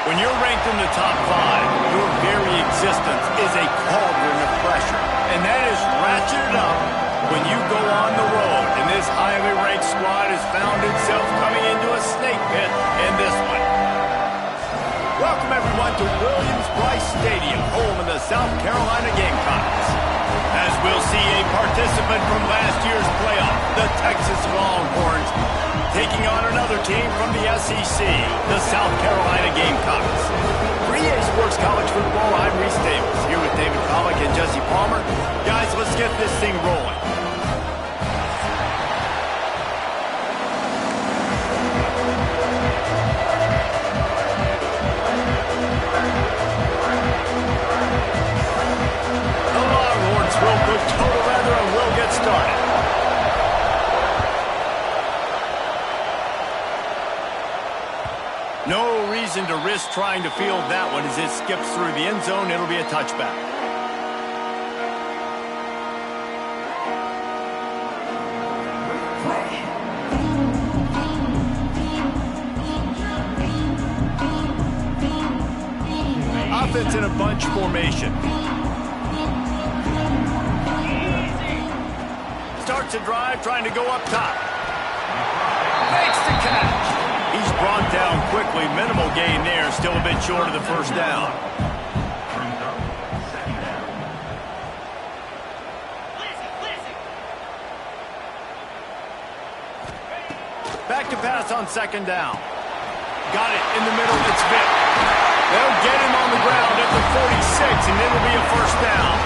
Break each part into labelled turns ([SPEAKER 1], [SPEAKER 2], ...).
[SPEAKER 1] When you're ranked in the top 5, your very existence is a cauldron of pressure. And that is ratcheted up when you go on the road. And this highly ranked squad has found itself coming into a snake pit in this one. Welcome, everyone, to Williams-Brice Stadium, home of the South Carolina Gamecocks. As we'll see a participant from last year's playoff, the Texas Longhorns, taking on another team from the SEC, the South Carolina Gamecocks. For EA Sports College Football, I'm Reese Davis, here with David Pollack and Jesse Palmer. Guys, let's get this thing rolling. The Longhorns will put total leather and we'll get started. No reason to risk trying to field that one as it skips through the end zone. It'll be a touchback. Offense in a bunch formation. Starts a drive trying to go up top. Makes the catch. He's brought down quickly. Minimal gain there. Still a bit short of the first down. Back to pass on second down. Got it in the middle. It's Vick. They'll get him on the ground at the 46, and it'll be a first down.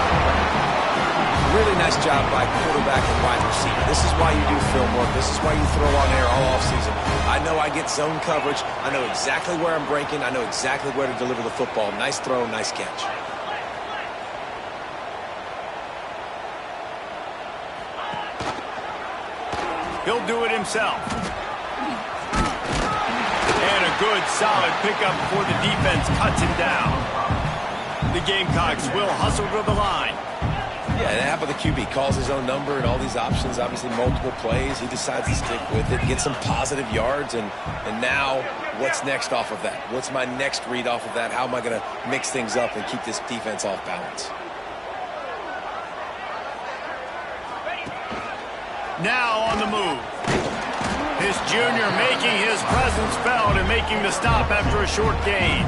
[SPEAKER 2] Really nice job by quarterback and wide receiver. This is why you do film work. This is why you throw on air all offseason. I know I get zone coverage. I know exactly where I'm breaking. I know exactly where to deliver the football. Nice throw, nice catch.
[SPEAKER 1] He'll do it himself. And a good, solid pickup before the defense cuts him down. The Gamecocks will hustle to the line.
[SPEAKER 2] Yeah, and how about the QB? Calls his own number and all these options, obviously multiple plays. He decides to stick with it, get some positive yards, and now what's next off of that? What's my next read off of that? How am I going to mix things up and keep this defense off balance?
[SPEAKER 1] Now on the move. This junior making his presence felt and making the stop after a short gain.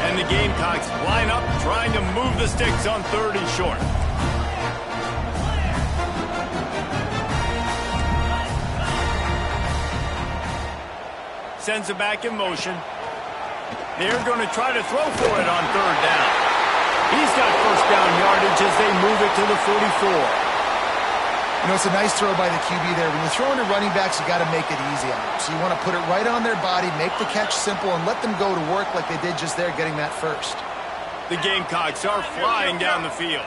[SPEAKER 1] And the Gamecocks line up trying to move the sticks on 3rd and short. Sends it back in motion. They're going to try to throw for it on 3rd down. He's got first down yardage as they move it to the 44.
[SPEAKER 3] You know, it's a nice throw by the QB there. When you're throwing to running backs, you got to make it easy on them. So you want to put it right on their body, make the catch simple, and let them go to work like they did just there, getting that first.
[SPEAKER 1] The Gamecocks are flying down the field.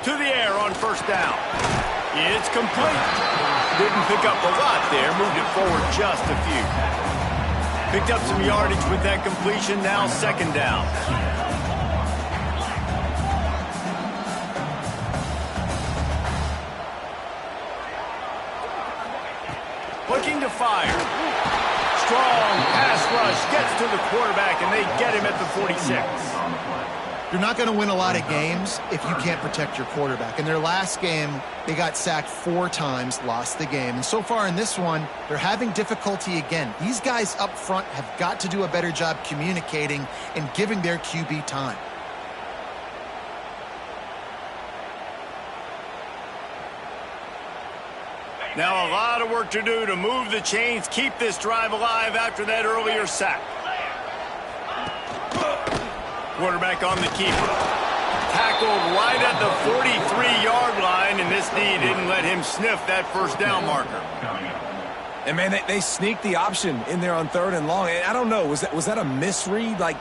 [SPEAKER 1] To the air on first down. It's complete. Didn't pick up a lot there. Moved it forward just a few. Picked up some yardage with that completion. Now 2nd down. Looking to fire. Strong pass rush. Gets to the quarterback, and they get him at the 46.
[SPEAKER 3] You're not going to win a lot of games if you can't protect your quarterback. In their last game, they got sacked 4 times, lost the game. And so far in this one, they're having difficulty again. These guys up front have got to do a better job communicating and giving their QB time.
[SPEAKER 1] Now a lot of work to do to move the chains, keep this drive alive after that earlier sack. Quarterback on the keeper. Tackled right at the 43-yard line, and this knee didn't let him sniff that first down marker.
[SPEAKER 2] And, man, they sneaked the option in there on 3rd and long. And I don't know, was that a misread? Like,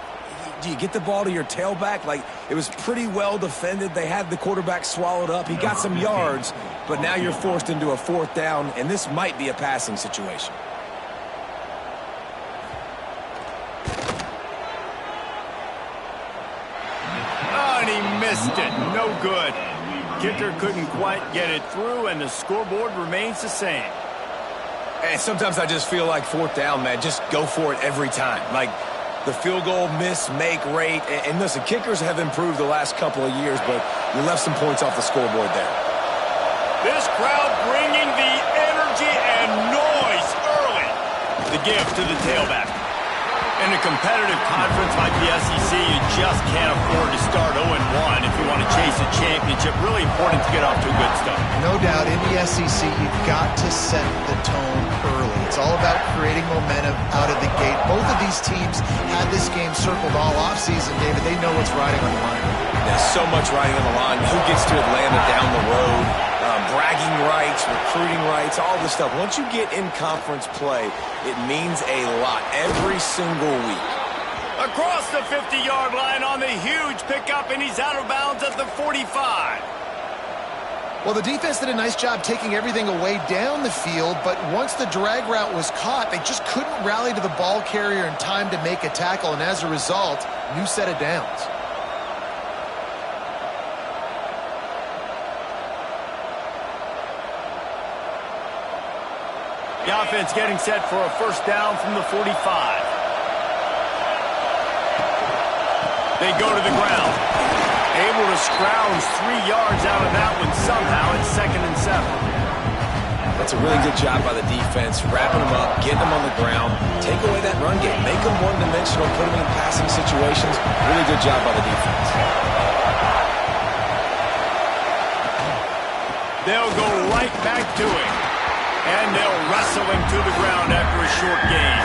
[SPEAKER 2] do you get the ball to your tailback? Like, it was pretty well defended. They had the quarterback swallowed up. He got some yards, but now you're forced into a 4th down, and this might be a passing situation.
[SPEAKER 1] And he missed it. No good. Kicker couldn't quite get it through, and the scoreboard remains the same.
[SPEAKER 2] And sometimes I just feel like fourth down, man, just go for it every time. Like the field goal miss-make rate. And listen, kickers have improved the last couple of years, but you left some points off the scoreboard there.
[SPEAKER 1] This crowd bringing the energy and noise early. The give to the tailback. In a competitive conference like the SEC, you just can't afford to start 0-1 if you want to chase a championship. Really important to get off to a good start.
[SPEAKER 3] No doubt, in the SEC, you've got to set the tone early. It's all about creating momentum out of the gate. Both of these teams had this game circled all offseason, David. They know what's riding on the line.
[SPEAKER 2] There's so much riding on the line. Who gets to Atlanta down the road? Bragging rights, recruiting rights, all this stuff. Once you get in conference play, it means a lot every single week.
[SPEAKER 1] Across the 50-yard line on the huge pickup, and he's out of bounds at the 45.
[SPEAKER 3] Well, the defense did a nice job taking everything away down the field, but once the drag route was caught, they just couldn't rally to the ball carrier in time to make a tackle, and as a result, new set of downs.
[SPEAKER 1] The offense getting set for a first down from the 45. They go to the ground. Able to scrounge 3 yards out of that one somehow. It's 2nd and 7.
[SPEAKER 2] That's a really good job by the defense, wrapping them up, getting them on the ground, take away that run game, make them one-dimensional, put them in passing situations. Really good job by the defense.
[SPEAKER 1] They'll go right back to him. And they'll wrestle him to the ground after a short gain.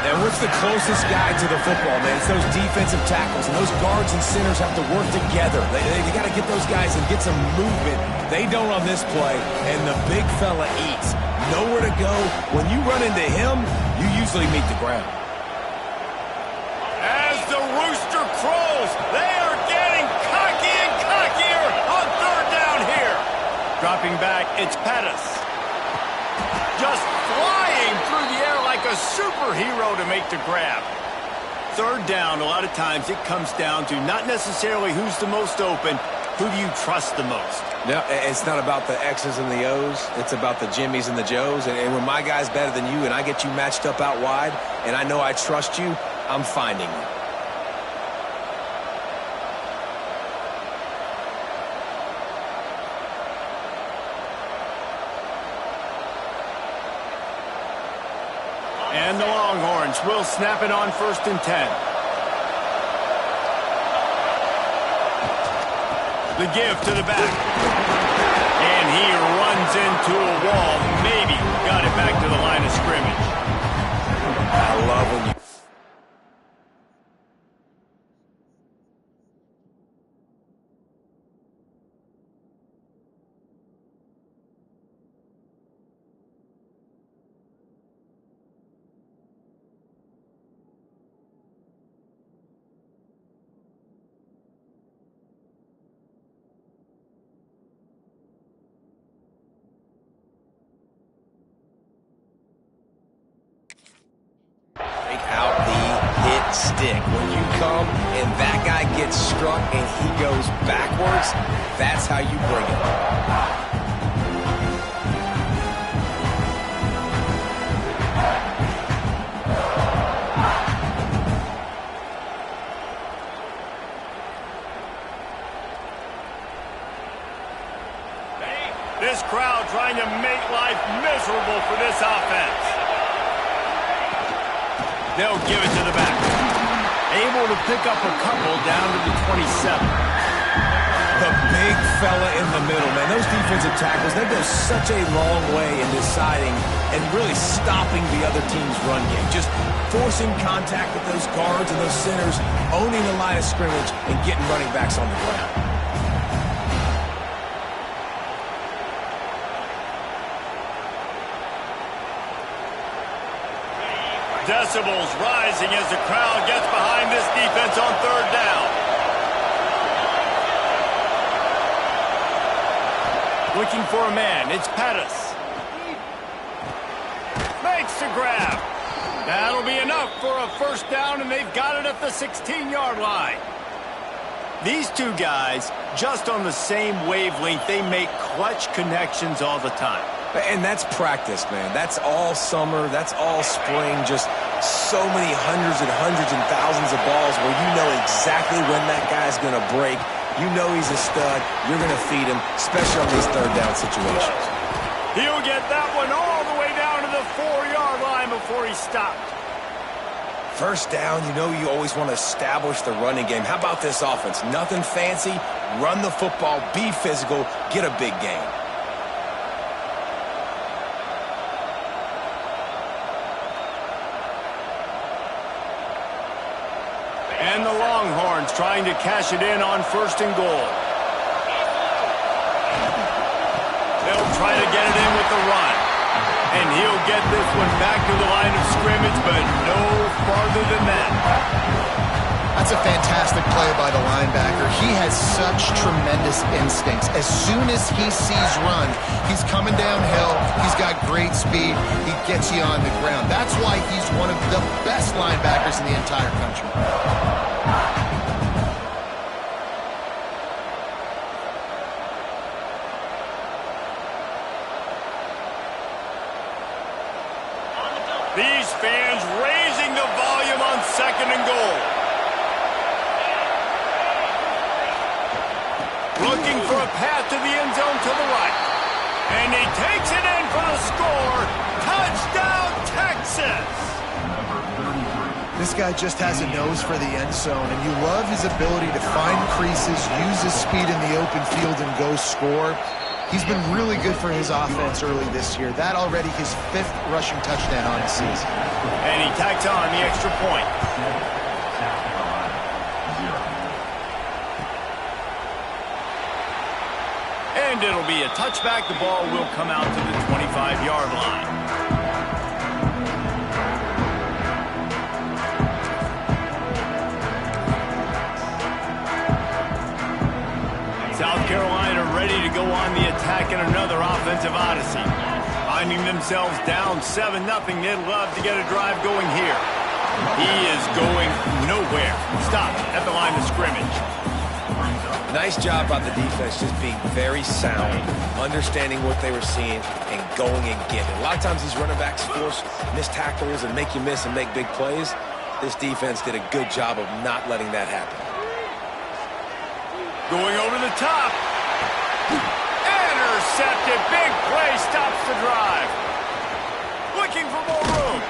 [SPEAKER 2] And what's the closest guy to the football, man? It's those defensive tackles, and those guards and centers have to work together. They got to get those guys and get some movement. They don't on this play, and the big fella eats. Nowhere to go. When you run into him, you usually meet the ground.
[SPEAKER 1] As the rooster crows, they are getting cocky and cockier on third down here. Dropping back, it's Pettis. Just flying through the air like a superhero to make the grab. Third down, a lot of times it comes down to not necessarily who's the most open, who do you trust the most?
[SPEAKER 2] No, it's not about the X's and the O's. It's about the Jimmys and the Joes. And when my guy's better than you and I get you matched up out wide and I know I trust you, I'm finding you.
[SPEAKER 1] And the Longhorns will snap it on 1st and 10. The give to the back. And he runs into a wall. Maybe got it back to the line of scrimmage.
[SPEAKER 2] I love when you... out the hit stick. When you come and that guy gets struck and he goes backwards, that's how you bring it.
[SPEAKER 1] This crowd trying to make life miserable for this offense. They'll give it to the back. Able to pick up a couple down to the 27.
[SPEAKER 2] The big fella in the middle, man. Those defensive tackles, they go such a long way in deciding and really stopping the other team's run game. Just forcing contact with those guards and those centers, owning the line of scrimmage, and getting running backs on the ground.
[SPEAKER 1] Decibels rising as the crowd gets behind this defense on third down. Looking for a man. It's Pettis. Makes the grab. That'll be enough for a first down, and they've got it at the 16-yard line. These two guys, just on the same wavelength, they make clutch connections all the time.
[SPEAKER 2] And that's practice, man. That's all summer. That's all spring. Just so many hundreds and thousands of balls where you know exactly when that guy's going to break. You know he's a stud. You're going to feed him, especially on these third down situations.
[SPEAKER 1] He'll get that one all the way down to the 4-yard line before he stopped.
[SPEAKER 2] First down, you know you always want to establish the running game. How about this offense? Nothing fancy. Run the football, be physical, get a big gain.
[SPEAKER 1] And the Longhorns trying to cash it in on 1st and goal. They'll try to get it in with the run. And he'll get this one back to the line of scrimmage, but no farther than that.
[SPEAKER 3] That's a fantastic play by the linebacker. He has such tremendous instincts. As soon as he sees run, he's coming downhill. He's got great speed. He gets you on the ground. That's why he's one of the best linebackers in the entire country.
[SPEAKER 1] These fans raising the volume on 2nd and goal. Looking for a path to the end zone to the right. And he takes it in for the score. Touchdown, Texas!
[SPEAKER 3] This guy just has a nose for the end zone, and you love his ability to find creases, use his speed in the open field, and go score. He's been really good for his offense early this year. That already his 5th rushing touchdown on the season.
[SPEAKER 1] And he tacks on the extra point. And it'll be a touchback. The ball will come out to the 25-yard line. South Carolina ready to go on the attack in another offensive odyssey. Finding themselves down 7-0, they'd love to get a drive going here. He is going nowhere. Stop at the line of scrimmage.
[SPEAKER 2] Nice job by the defense, just being very sound, understanding what they were seeing, and going and getting it. A lot of times these running backs force missed tackles and make you miss and make big plays. This defense did a good job of not letting that happen.
[SPEAKER 1] Going over the top. Intercepted. Big play stops the drive. Looking for more room.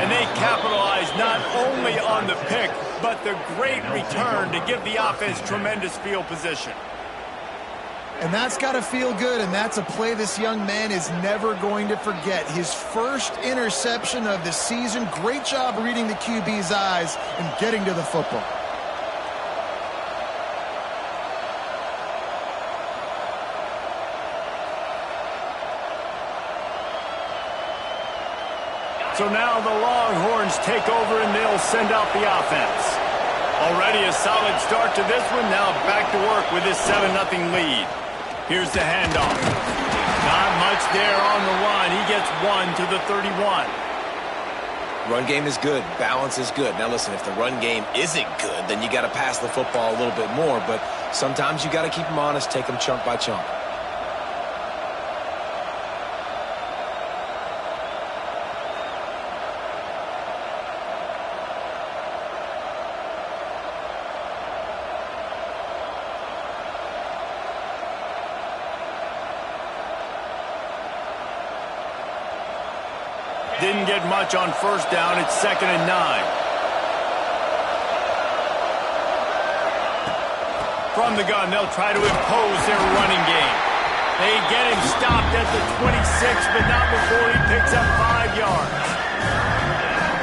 [SPEAKER 1] And they capitalize not only on the pick, but the great return to give the offense tremendous field position.
[SPEAKER 3] And that's got to feel good, and that's a play this young man is never going to forget. His first interception of the season. Great job reading the QB's eyes and getting to the football.
[SPEAKER 1] So now the Longhorns take over and they'll send out the offense. Already a solid start to this one. Now back to work with this 7-0 lead. Here's the handoff. Not much there on the line. He gets 1 to the 31.
[SPEAKER 2] Run game is good. Balance is good. Now listen, if the run game isn't good, then you got to pass the football a little bit more. But sometimes you got to keep them honest, take them chunk by chunk.
[SPEAKER 1] Didn't get much on 1st down. It's 2nd and 9. From the gun, they'll try to impose their running game. They get him stopped at the 26, but not before he picks up 5 yards.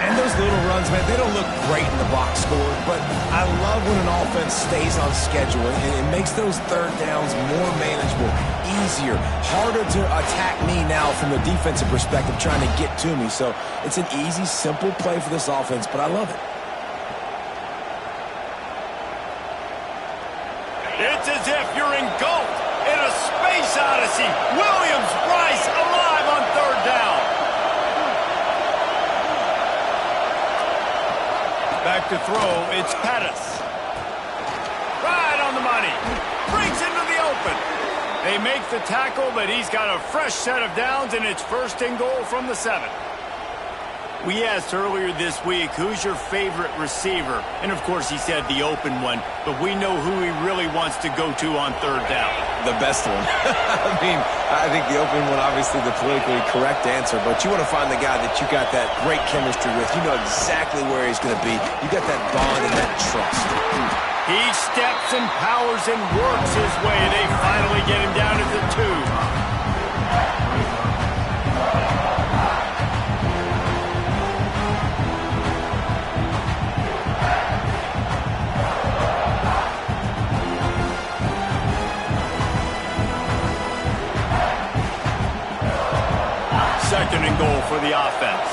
[SPEAKER 2] And those little runs, man, they don't look great in the box score, but I love when an offense stays on schedule, and it makes those third downs more manageable, easier, harder to attack me now from a defensive perspective trying to get to me. So it's an easy, simple play for this offense, but I love it.
[SPEAKER 1] It's as if you're engulfed in a space odyssey. Williams-Brice alive on 3rd down. Back to throw, it's Pettis. Right on the money. Brings into the open. They make the tackle, but he's got a fresh set of downs, and it's 1st and goal from the 7. We asked earlier this week, who's your favorite receiver? And, of course, he said the open one, but we know who he really wants to go to on 3rd down.
[SPEAKER 2] The best one. I think the open one, obviously the politically correct answer, but you want to find the guy that you got that great chemistry with. You know exactly where he's going to be. You got that bond and that trust.
[SPEAKER 1] He steps and powers and works his way. They finally get him down at the 2. 2nd and goal for the offense.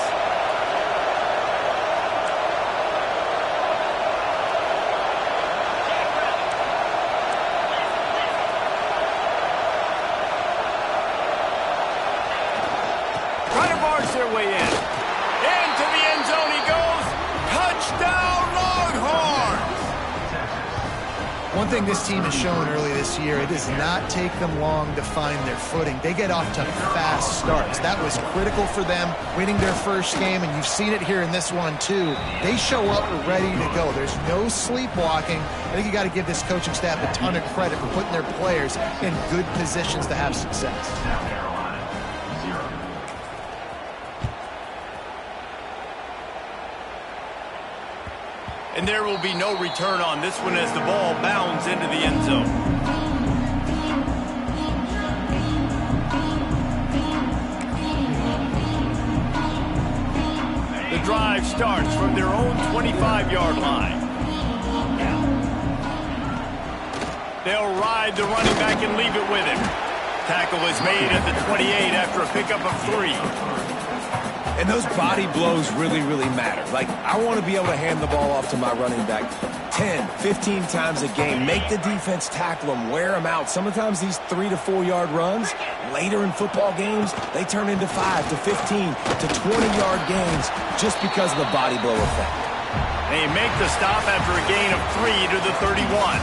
[SPEAKER 1] Trying to barge their way in. Into the end zone he goes. Touchdown, Longhorns!
[SPEAKER 3] One thing this team has shown early this year, it does not take them long to find their footing. They get off to fast starts. That was critical for them, winning their first game, and you've seen it here in this one too. They show up ready to go. There's no sleepwalking. I think you got to give this coaching staff a ton of credit for putting their players in good positions to have success.
[SPEAKER 1] And there will be no return on this one as the ball bounds into the end zone. The drive starts from their own 25-yard line. They'll ride the running back and leave it with him. Tackle is made at the 28 after a pickup of 3.
[SPEAKER 2] And those body blows really, really matter. Like, I want to be able to hand the ball off to my running back 10, 15 times a game. Make the defense tackle them, wear them out. Sometimes these 3 to 4 yard runs, later in football games, they turn into 5 to 15 to 20-yard games just because of the body blow effect.
[SPEAKER 1] They make the stop after a gain of 3 to the 31.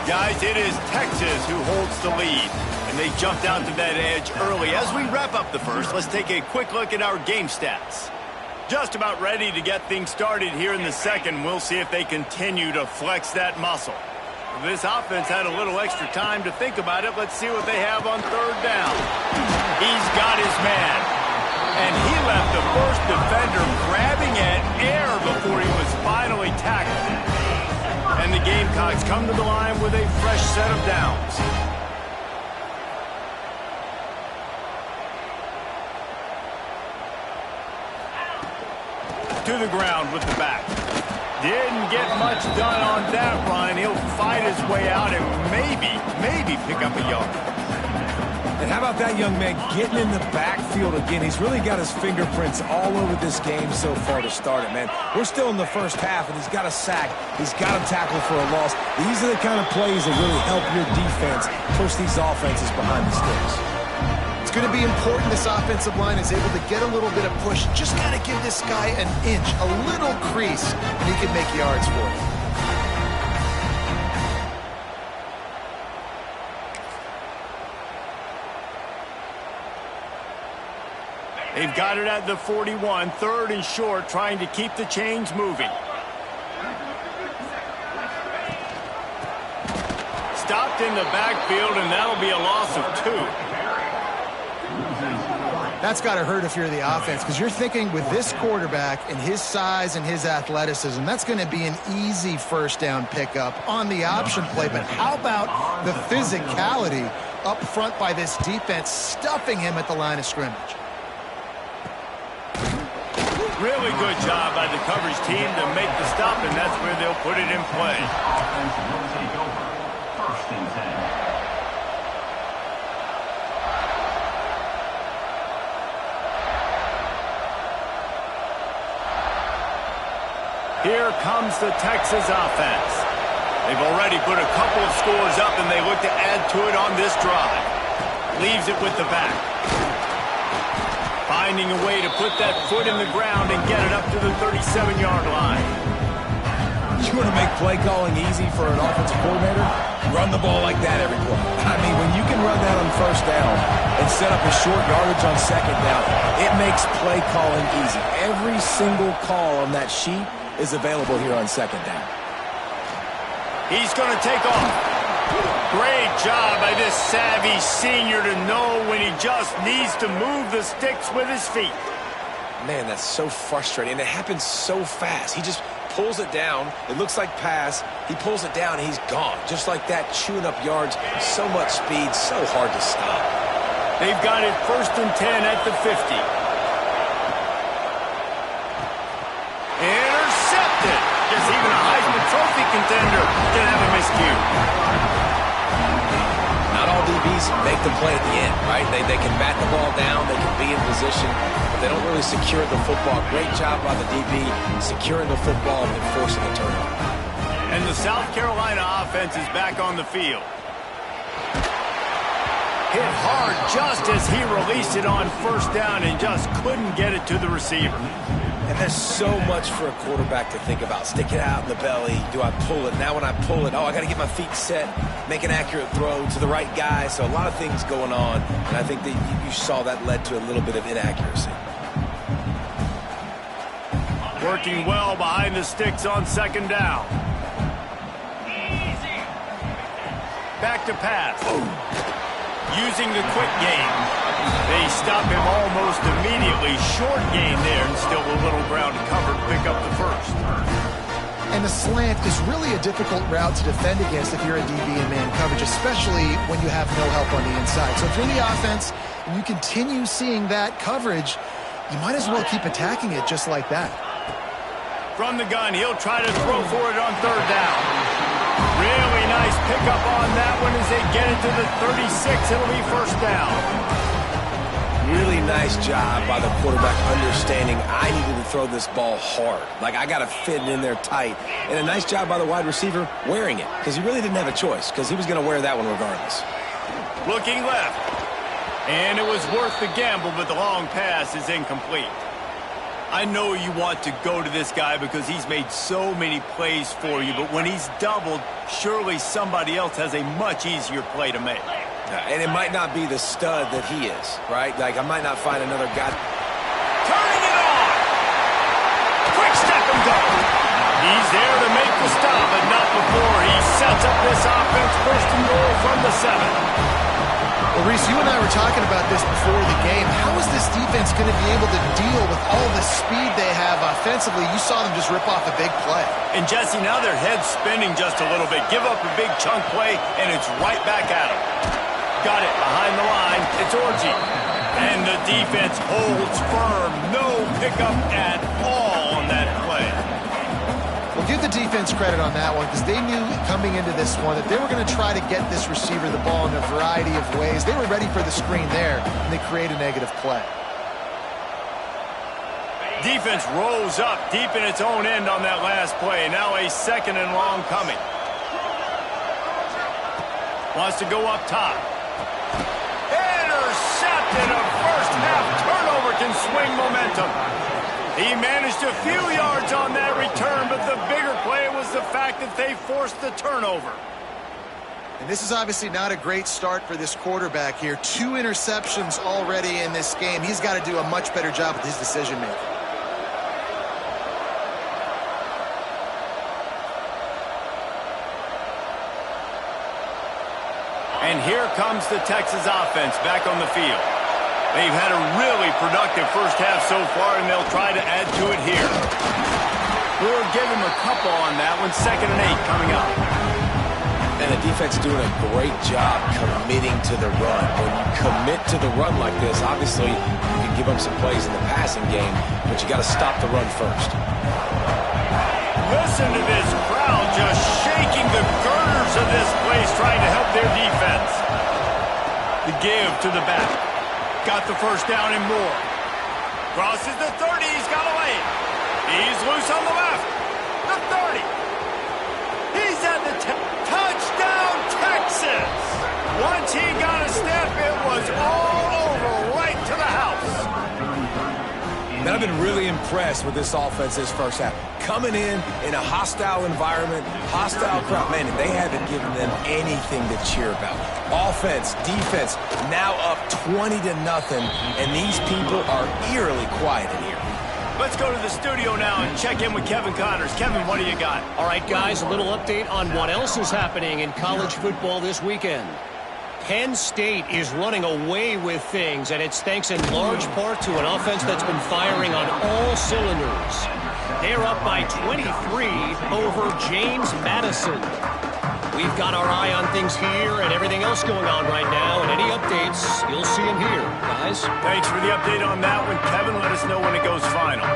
[SPEAKER 1] Guys, it is Texas who holds the lead. They jumped out to that edge early. As we wrap up the first, let's take a quick look at our game stats. Just about ready to get things started here in the second. We'll see if they continue to flex that muscle. This offense had a little extra time to think about it. Let's see what they have on 3rd down. He's got his man. And he left the first defender grabbing at air before he was finally tackled. And the Gamecocks come to the line with a fresh set of downs. To the ground with the back. Didn't get much done on that run. He'll fight his way out and maybe pick up a yard.
[SPEAKER 2] And how about that young man getting in the backfield again? He's really got his fingerprints all over this game so far to start it, man. We're still in the first half, and he's got a sack. He's got a tackle for a loss. These are the kind of plays that really help your defense push these offenses behind the sticks.
[SPEAKER 3] It's going to be important this offensive line is able to get a little bit of push. Just got to give this guy an inch, a little crease, and he can make yards for it.
[SPEAKER 1] They've got it at the 41, 3rd and short, trying to keep the chains moving. Stopped in the backfield, and that'll be a loss of 2.
[SPEAKER 3] That's got to hurt if you're the offense, because you're thinking with this quarterback and his size and his athleticism, that's going to be an easy 1st down pickup on the option play. But how about the physicality up front by this defense, stuffing him at the line of scrimmage?
[SPEAKER 1] Really good job by the coverage team to make the stop, and that's where they'll put it in play.
[SPEAKER 4] Offense will take over. 1st and 10.
[SPEAKER 1] Here comes the Texas offense. They've already put a couple of scores up, and they look to add to it on this drive. Leaves it with the back. Finding a way to put that foot in the ground and get it up to the 37-yard line.
[SPEAKER 2] You want to make play calling easy for an offensive coordinator? Run the ball like that every play. I mean, when you can run that on first down and set up a short yardage on second down, it makes play calling easy. Every single call on that sheet is available here on second down.
[SPEAKER 1] He's going to take off. Great job by this savvy senior to know when he just needs to move the sticks with his feet.
[SPEAKER 2] Man, that's so frustrating. It happens so fast. He just pulls it down. It looks like pass. He pulls it down, and he's gone. Just like that, chewing up yards. So much speed, so hard to stop.
[SPEAKER 1] They've got it 1st and 10 at the 50. Intercepted. Guess even a Heisman Trophy contender can have a miscue.
[SPEAKER 2] Not all DBs make the play at the end, right? They can bat the ball down, they can be in position, but they don't really secure the football. Great job by the DB securing the football and forcing the turnover.
[SPEAKER 1] And the South Carolina offense is back on the field. Hit hard just as he released it on 1st down and just couldn't get it to the receiver.
[SPEAKER 2] And there's so much for a quarterback to think about. Stick it out in the belly. Do I pull it? Now when I pull it, I got to get my feet set, make an accurate throw to the right guy. So a lot of things going on, and I think that you saw that led to a little bit of inaccuracy.
[SPEAKER 1] Working well behind the sticks on 2nd down. Back to pass. Using the quick game. They stop him almost immediately. Short gain there, and still a little ground to cover to pick up the 1st.
[SPEAKER 3] And the slant is really a difficult route to defend against if you're a DB in man coverage, especially when you have no help on the inside. So if you're in the offense and you continue seeing that coverage, you might as well keep attacking it just like that.
[SPEAKER 1] From the gun, he'll try to throw for it on 3rd down. Really nice pickup on that one as they get it to the 36. It'll be 1st down.
[SPEAKER 2] Really nice job by the quarterback understanding I needed to throw this ball hard. Like, I got to fit it in there tight. And a nice job by the wide receiver wearing it, because he really didn't have a choice, because he was going to wear that one regardless.
[SPEAKER 1] Looking left. And it was worth the gamble, but the long pass is incomplete. I know you want to go to this guy because he's made so many plays for you, but when he's doubled, surely somebody else has a much easier play to make.
[SPEAKER 2] And it might not be the stud that he is, right? Like, I might not find another guy.
[SPEAKER 1] Turning it on! Quick step and go! He's there to make the stop, but not before he sets up this offense 1st and goal from the 7.
[SPEAKER 3] Well, Reese, you and I were talking about this before the game. How is this defense going to be able to deal with all the speed they have offensively? You saw them just rip off a big play.
[SPEAKER 1] And, Jesse, now their head's spinning just a little bit. Give up a big chunk play, and it's right back at them. Got it behind the line. It's Orji. And the defense holds firm. No pickup at all on that play.
[SPEAKER 3] Well, give the defense credit on that one because they knew coming into this one that they were going to try to get this receiver the ball in a variety of ways. They were ready for the screen there, and they create a negative play.
[SPEAKER 1] Defense rolls up deep in its own end on that last play. Now a 2nd and long coming. Wants to go up top. Intercepted. A 1st half turnover can swing momentum. He managed a few yards on that return, but the bigger play was the fact that they forced the turnover.
[SPEAKER 3] And this is obviously not a great start for this quarterback here. 2 interceptions already in this game. He's got to do a much better job with his decision-making.
[SPEAKER 1] And here comes the Texas offense back on the field. They've had a really productive 1st half so far, and they'll try to add to it here. We'll give them a couple on that one. 2nd and 8 coming up.
[SPEAKER 2] And the defense doing a great job committing to the run. When you commit to the run like this, obviously you can give up some plays in the passing game, but you got to stop the run first.
[SPEAKER 1] Listen to this crowd just shaking the girders of this place, trying to help their defense. The give to the back. Got the 1st down and more. Crosses the 30. He's got a lane. He's loose on the left. The 30. He's at the touchdown, Texas. Once he got a step, it was all over, right to the house.
[SPEAKER 2] And I've been really impressed with this offense this 1st half. coming in a hostile environment, hostile crowd. Man, they haven't given them anything to cheer about. Offense, defense, now up 20-0, and these people are eerily quiet in here.
[SPEAKER 1] Let's go to the studio now and check in with Kevin Connors. Kevin, what do you got?
[SPEAKER 5] All right, guys, a little update on what else is happening in college football this weekend. Penn State is running away with things, and it's thanks in large part to an offense that's been firing on all cylinders. They're up by 23 over James Madison. We've got our eye on things here and everything else going on right now, and any updates, you'll see them here, guys.
[SPEAKER 1] Thanks for the update on that one, Kevin. Let us know when it goes final.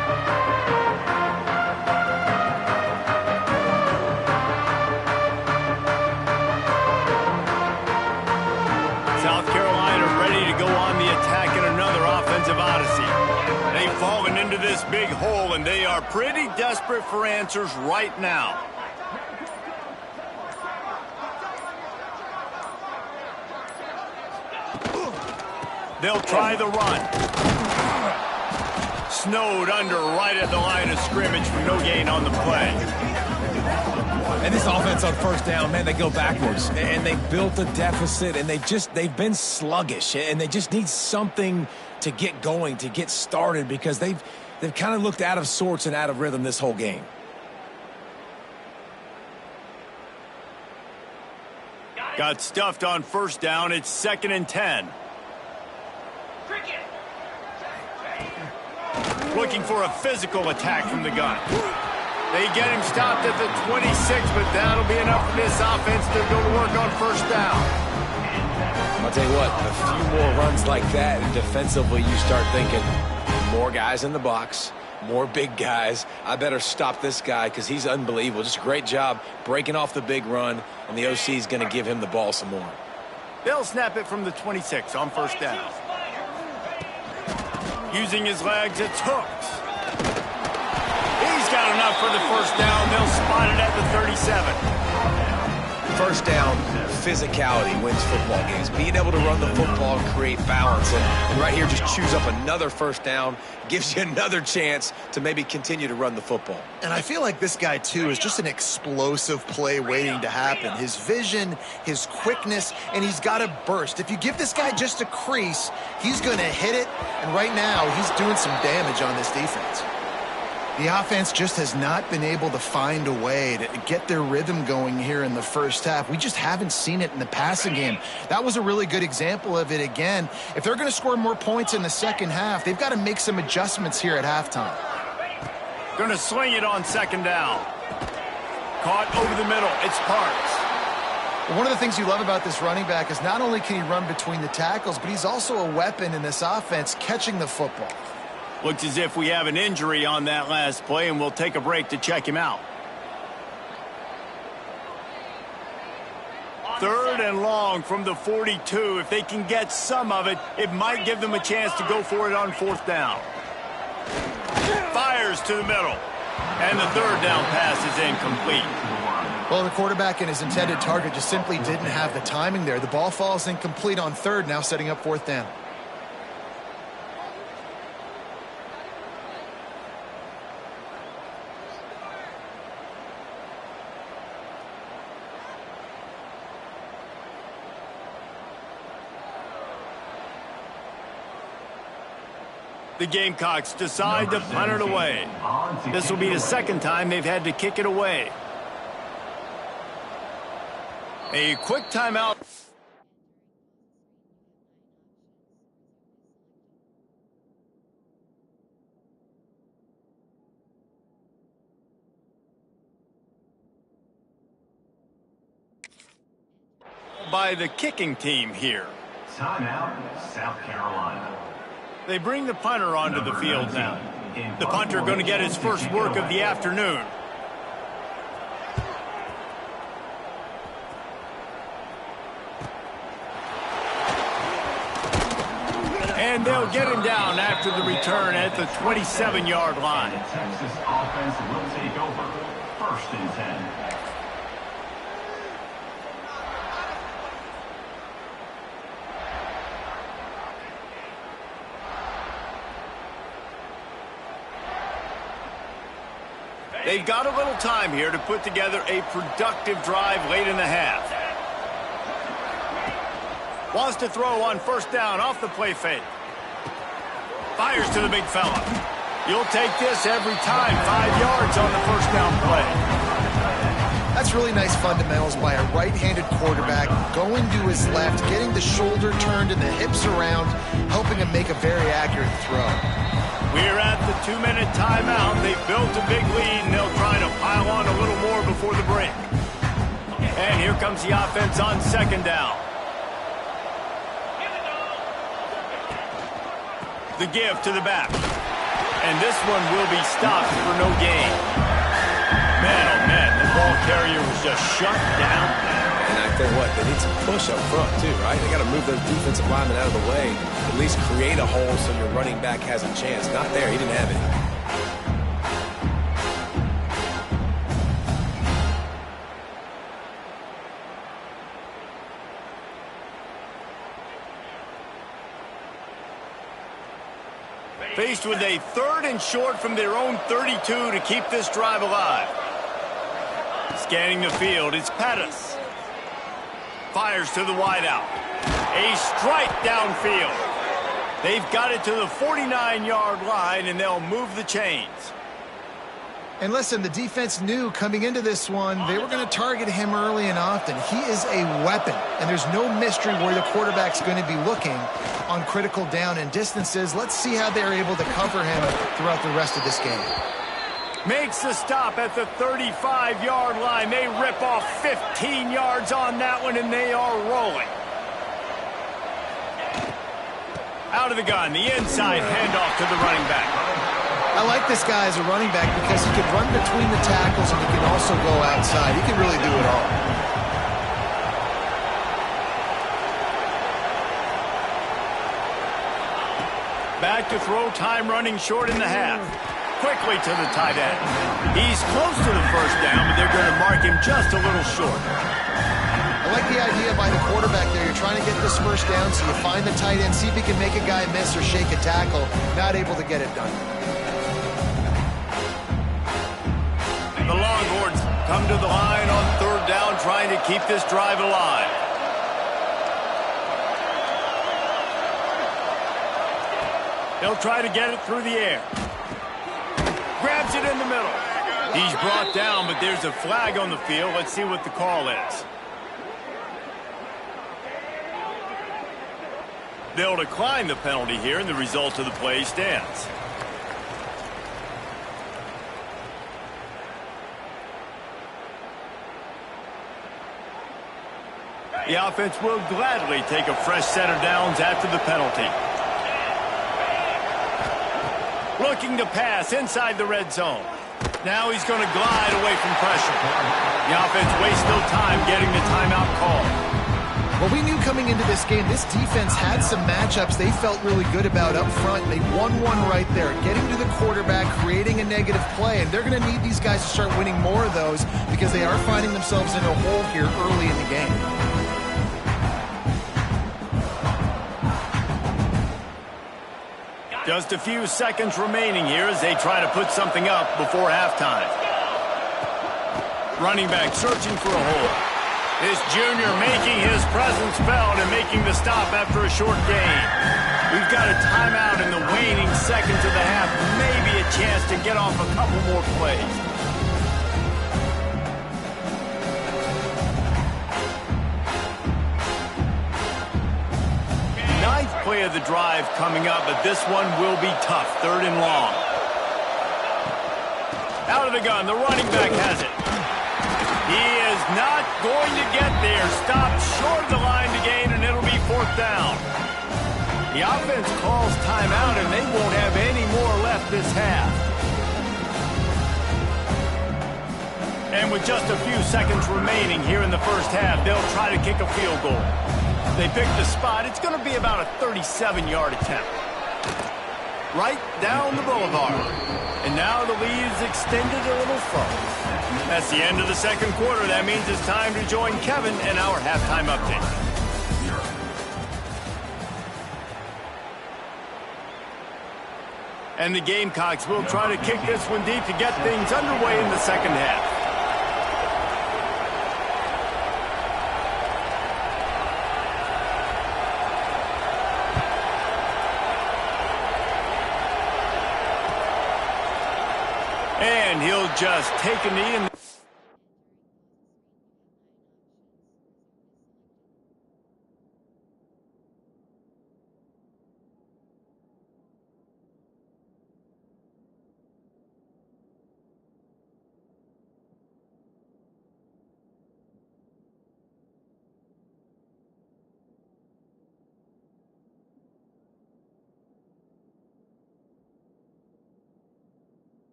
[SPEAKER 1] South Carolina ready to go on the attack in another offensive odyssey. They've fallen into this big hole, and they are pretty desperate for answers right now. They'll try the run. Snowed under right at the line of scrimmage for no gain on the play.
[SPEAKER 2] And this offense on first down, man, they go backwards. And they built a deficit, and they've been sluggish. And they just need something to get going, to get started, because they've kind of looked out of sorts and out of rhythm this whole game.
[SPEAKER 1] Got stuffed on first down. It's 2nd and 10. Looking for a physical attack from the gun. They get him stopped at the 26, but that'll be enough for this offense to go to work on first down.
[SPEAKER 2] I'll tell you what, a few more runs like that, and defensively you start thinking, more guys in the box, more big guys. I better stop this guy because he's unbelievable. Just a great job breaking off the big run, and the OC is going to give him the ball some more.
[SPEAKER 1] They'll snap it from the 26 on first down. Using his legs, it's Hooks. He's got enough for the first down. They'll spot it at the 37.
[SPEAKER 2] First down, physicality wins football games. Being able to run the football and create balance. And right here, just choose up another first down, gives you another chance to maybe continue to run the football.
[SPEAKER 3] And I feel like this guy, too, is just an explosive play waiting to happen. His vision, his quickness, and he's got a burst. If you give this guy just a crease, he's going to hit it. And right now, he's doing some damage on this defense. The offense just has not been able to find a way to get their rhythm going here in the first half. We just haven't seen it in the passing game. That was a really good example of it again. If they're going to score more points in the second half, they've got to make some adjustments here at halftime.
[SPEAKER 1] Going to sling it on 2nd down. Caught over the middle. It's Parks.
[SPEAKER 3] Well, one of the things you love about this running back is not only can he run between the tackles, but he's also a weapon in this offense catching the football.
[SPEAKER 1] Looks as if we have an injury on that last play, and we'll take a break to check him out. 3rd and long from the 42. If they can get some of it, it might give them a chance to go for it on 4th down. Fires to the middle. And the 3rd down pass is incomplete.
[SPEAKER 3] Well, the quarterback and his intended target just simply didn't have the timing there. The ball falls incomplete on 3rd, now setting up 4th down.
[SPEAKER 1] The Gamecocks decide to punt it away. This will be the 2nd time they've had to kick it away. A quick timeout. By the kicking team here.
[SPEAKER 4] Timeout, South Carolina.
[SPEAKER 1] They bring the punter onto the field now. The punter going to get his first work of the afternoon. And they'll get him down after the return at the 27-yard line.
[SPEAKER 4] The Texas offense will take over. 1st and 10.
[SPEAKER 1] They've got a little time here to put together a productive drive late in the half. Wants to throw on first down off the play fake. Fires to the big fella. You'll take this every time. 5 yards on the first down play.
[SPEAKER 3] That's really nice fundamentals by a right-handed quarterback, going to his left, getting the shoulder turned and the hips around, helping him make a very accurate throw.
[SPEAKER 1] We're at the 2-minute timeout. They've built a big lead, and they'll try to pile on a little more before the break. And here comes the offense on second down. The give to the back. And this one will be stopped for no gain. Man, oh man, the ball carrier was just shut down.
[SPEAKER 2] And I tell you what, they need some push up front too, right? They got to move those defensive linemen out of the way, at least create a hole so your running back has a chance. Not there, he didn't have it.
[SPEAKER 1] Faced with a 3rd and short from their own 32 to keep this drive alive. Scanning the field, it's Pettis. Fires to the wideout. A strike downfield. They've got it to the 49-yard line, and they'll move the chains.
[SPEAKER 3] And listen, the defense knew coming into this one, they were going to target him early and often. He is a weapon, and there's no mystery where the quarterback's going to be looking on critical down and distances. Let's see how they're able to cover him throughout the rest of this game.
[SPEAKER 1] Makes the stop at the 35-yard line. They rip off 15 yards on that one, and they are rolling. Out of the gun, the inside handoff to the running back.
[SPEAKER 3] I like this guy as a running back because he can run between the tackles and he can also go outside. He can really do it all.
[SPEAKER 1] Back to throw, time running short in the half. Quickly to the tight end. He's close to the first down, but they're going to mark him just a little short.
[SPEAKER 3] I like the idea by the quarterback there. You're trying to get this first down, so you find the tight end, see if he can make a guy miss or shake a tackle. Not able to get it done.
[SPEAKER 1] The Longhorns come to the line on 3rd down, trying to keep this drive alive. They'll try to get it through the air. Grabs it in the middle. He's brought down, but there's a flag on the field. Let's see what the call is. They'll decline the penalty here, and the result of the play stands. The offense will gladly take a fresh set of downs after the penalty. Looking to pass inside the red zone. Now he's going to glide away from pressure. The offense wastes no time getting the timeout call.
[SPEAKER 3] Well, we knew coming into this game, this defense had some matchups they felt really good about up front. They won one right there, getting to the quarterback, creating a negative play, and they're going to need these guys to start winning more of those because they are finding themselves in a hole here early in the game.
[SPEAKER 1] Just a few seconds remaining here as they try to put something up before halftime. Running back searching for a hole. This junior making his presence felt and making the stop after a short gain. We've got a timeout in the waning seconds of the half. Maybe a chance to get off a couple more plays. Ninth play of the drive coming up, but this one will be tough. 3rd and long. Out of the gun, the running back has it. He is not going to get there. Stopped short of the line to gain, and it'll be 4th down. The offense calls timeout, and they won't have any more left this half. And with just a few seconds remaining here in the first half, they'll try to kick a field goal. They picked the spot. It's going to be about a 37-yard attempt. Right down the boulevard. And now the lead is extended a little further. That's the end of the second quarter. That means it's time to join Kevin and our halftime update. And the Gamecocks will try to kick this one deep to get things underway in the second half. And he'll just take a knee and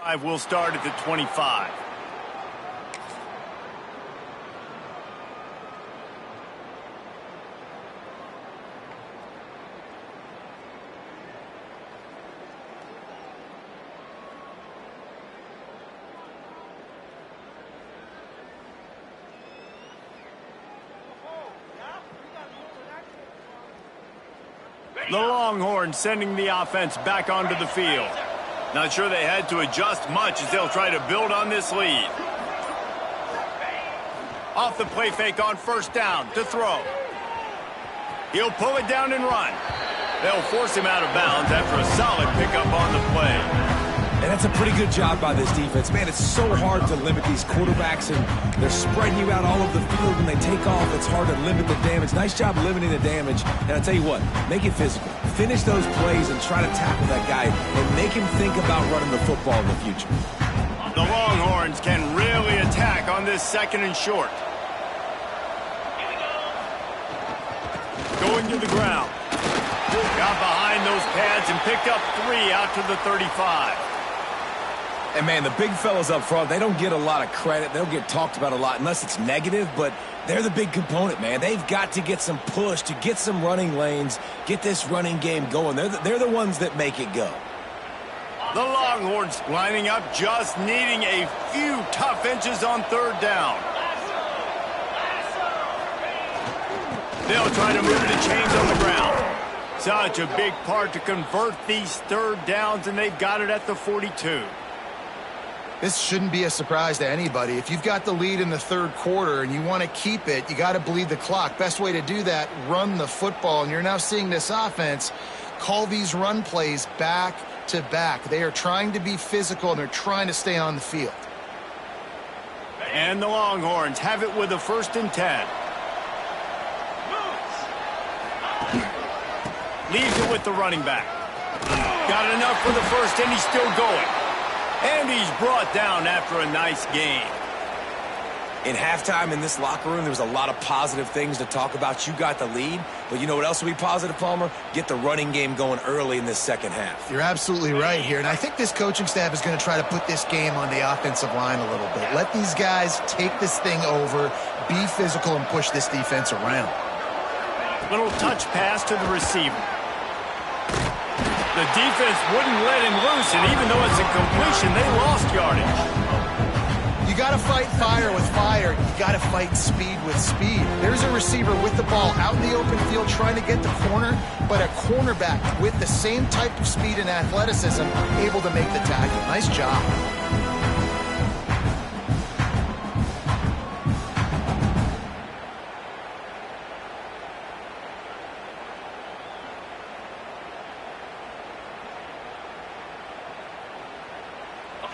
[SPEAKER 1] drive will start at the 25. The Longhorns sending the offense back onto the field. Not sure they had to adjust much as they'll try to build on this lead. Off the play fake on first down to throw. He'll pull it down and run. They'll force him out of bounds after a solid pickup on the play.
[SPEAKER 2] And that's a pretty good job by this defense. Man, it's so hard to limit these quarterbacks, and they're spreading you out all over the field. When they take off, it's hard to limit the damage. Nice job limiting the damage. And I'll tell you what, make it physical. Finish those plays and try to tackle that guy and make him think about running the football in the future.
[SPEAKER 1] The Longhorns can really attack on this second and short. Going to the ground. Got behind those pads and picked up 3 out to the 35.
[SPEAKER 2] And, man, the big fellas up front, they don't get a lot of credit. They don't get talked about a lot unless it's negative, but they're the big component, man. They've got to get some push, to get some running lanes, get this running game going. They're the ones that make it go.
[SPEAKER 1] The Longhorns lining up, just needing a few tough inches on third down. They'll try to move the chains on the ground. Such a big part to convert these third downs, and they've got it at the 42.
[SPEAKER 3] This shouldn't be a surprise to anybody. If you've got the lead in the third quarter and you want to keep it, you got to bleed the clock. Best way to do that, run the football. And you're now seeing this offense call these run plays back to back. They are trying to be physical, and they're trying to stay on the field.
[SPEAKER 1] And the Longhorns have it with a 1st and 10. Leaves it with the running back. Got enough for the first, and he's still going. And he's brought down after a nice gain.
[SPEAKER 2] In halftime in this locker room, there was a lot of positive things to talk about. You got the lead, but you know what else will be positive, Palmer? Get the running game going early in this second half.
[SPEAKER 3] You're absolutely right here, and I think this coaching staff is going to try to put this game on the offensive line a little bit. Let these guys take this thing over, be physical, and push this defense around.
[SPEAKER 1] Little touch pass to the receiver. The defense wouldn't let him loose, and even though it's a completion, they lost yardage.
[SPEAKER 3] You You got to fight fire with fire. You got to fight speed with speed. There's a receiver with the ball out in the open field trying to get the corner, but a cornerback with the same type of speed and athleticism able to make the tackle. Nice job.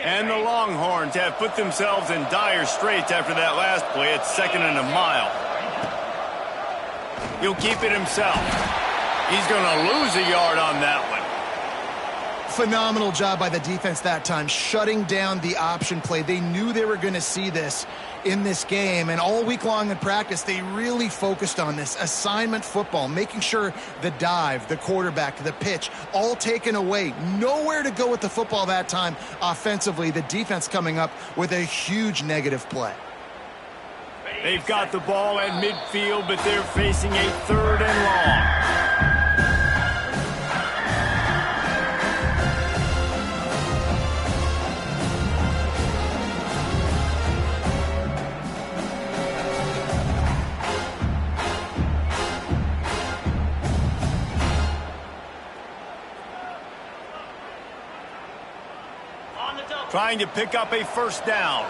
[SPEAKER 1] And the Longhorns have put themselves in dire straits after that last play. It's 2nd and a mile. He'll keep it himself. He's going to lose a yard on that one.
[SPEAKER 3] Phenomenal job by the defense that time, shutting down the option play. They knew they were going to see this in this game, and all week long in practice, they really focused on this assignment football, making sure the dive, the quarterback, the pitch, all taken away. Nowhere to go with the football that time offensively. The defense coming up with a huge negative play.
[SPEAKER 1] They've got the ball at midfield, but they're facing a 3rd and long. Trying to pick up a 1st down.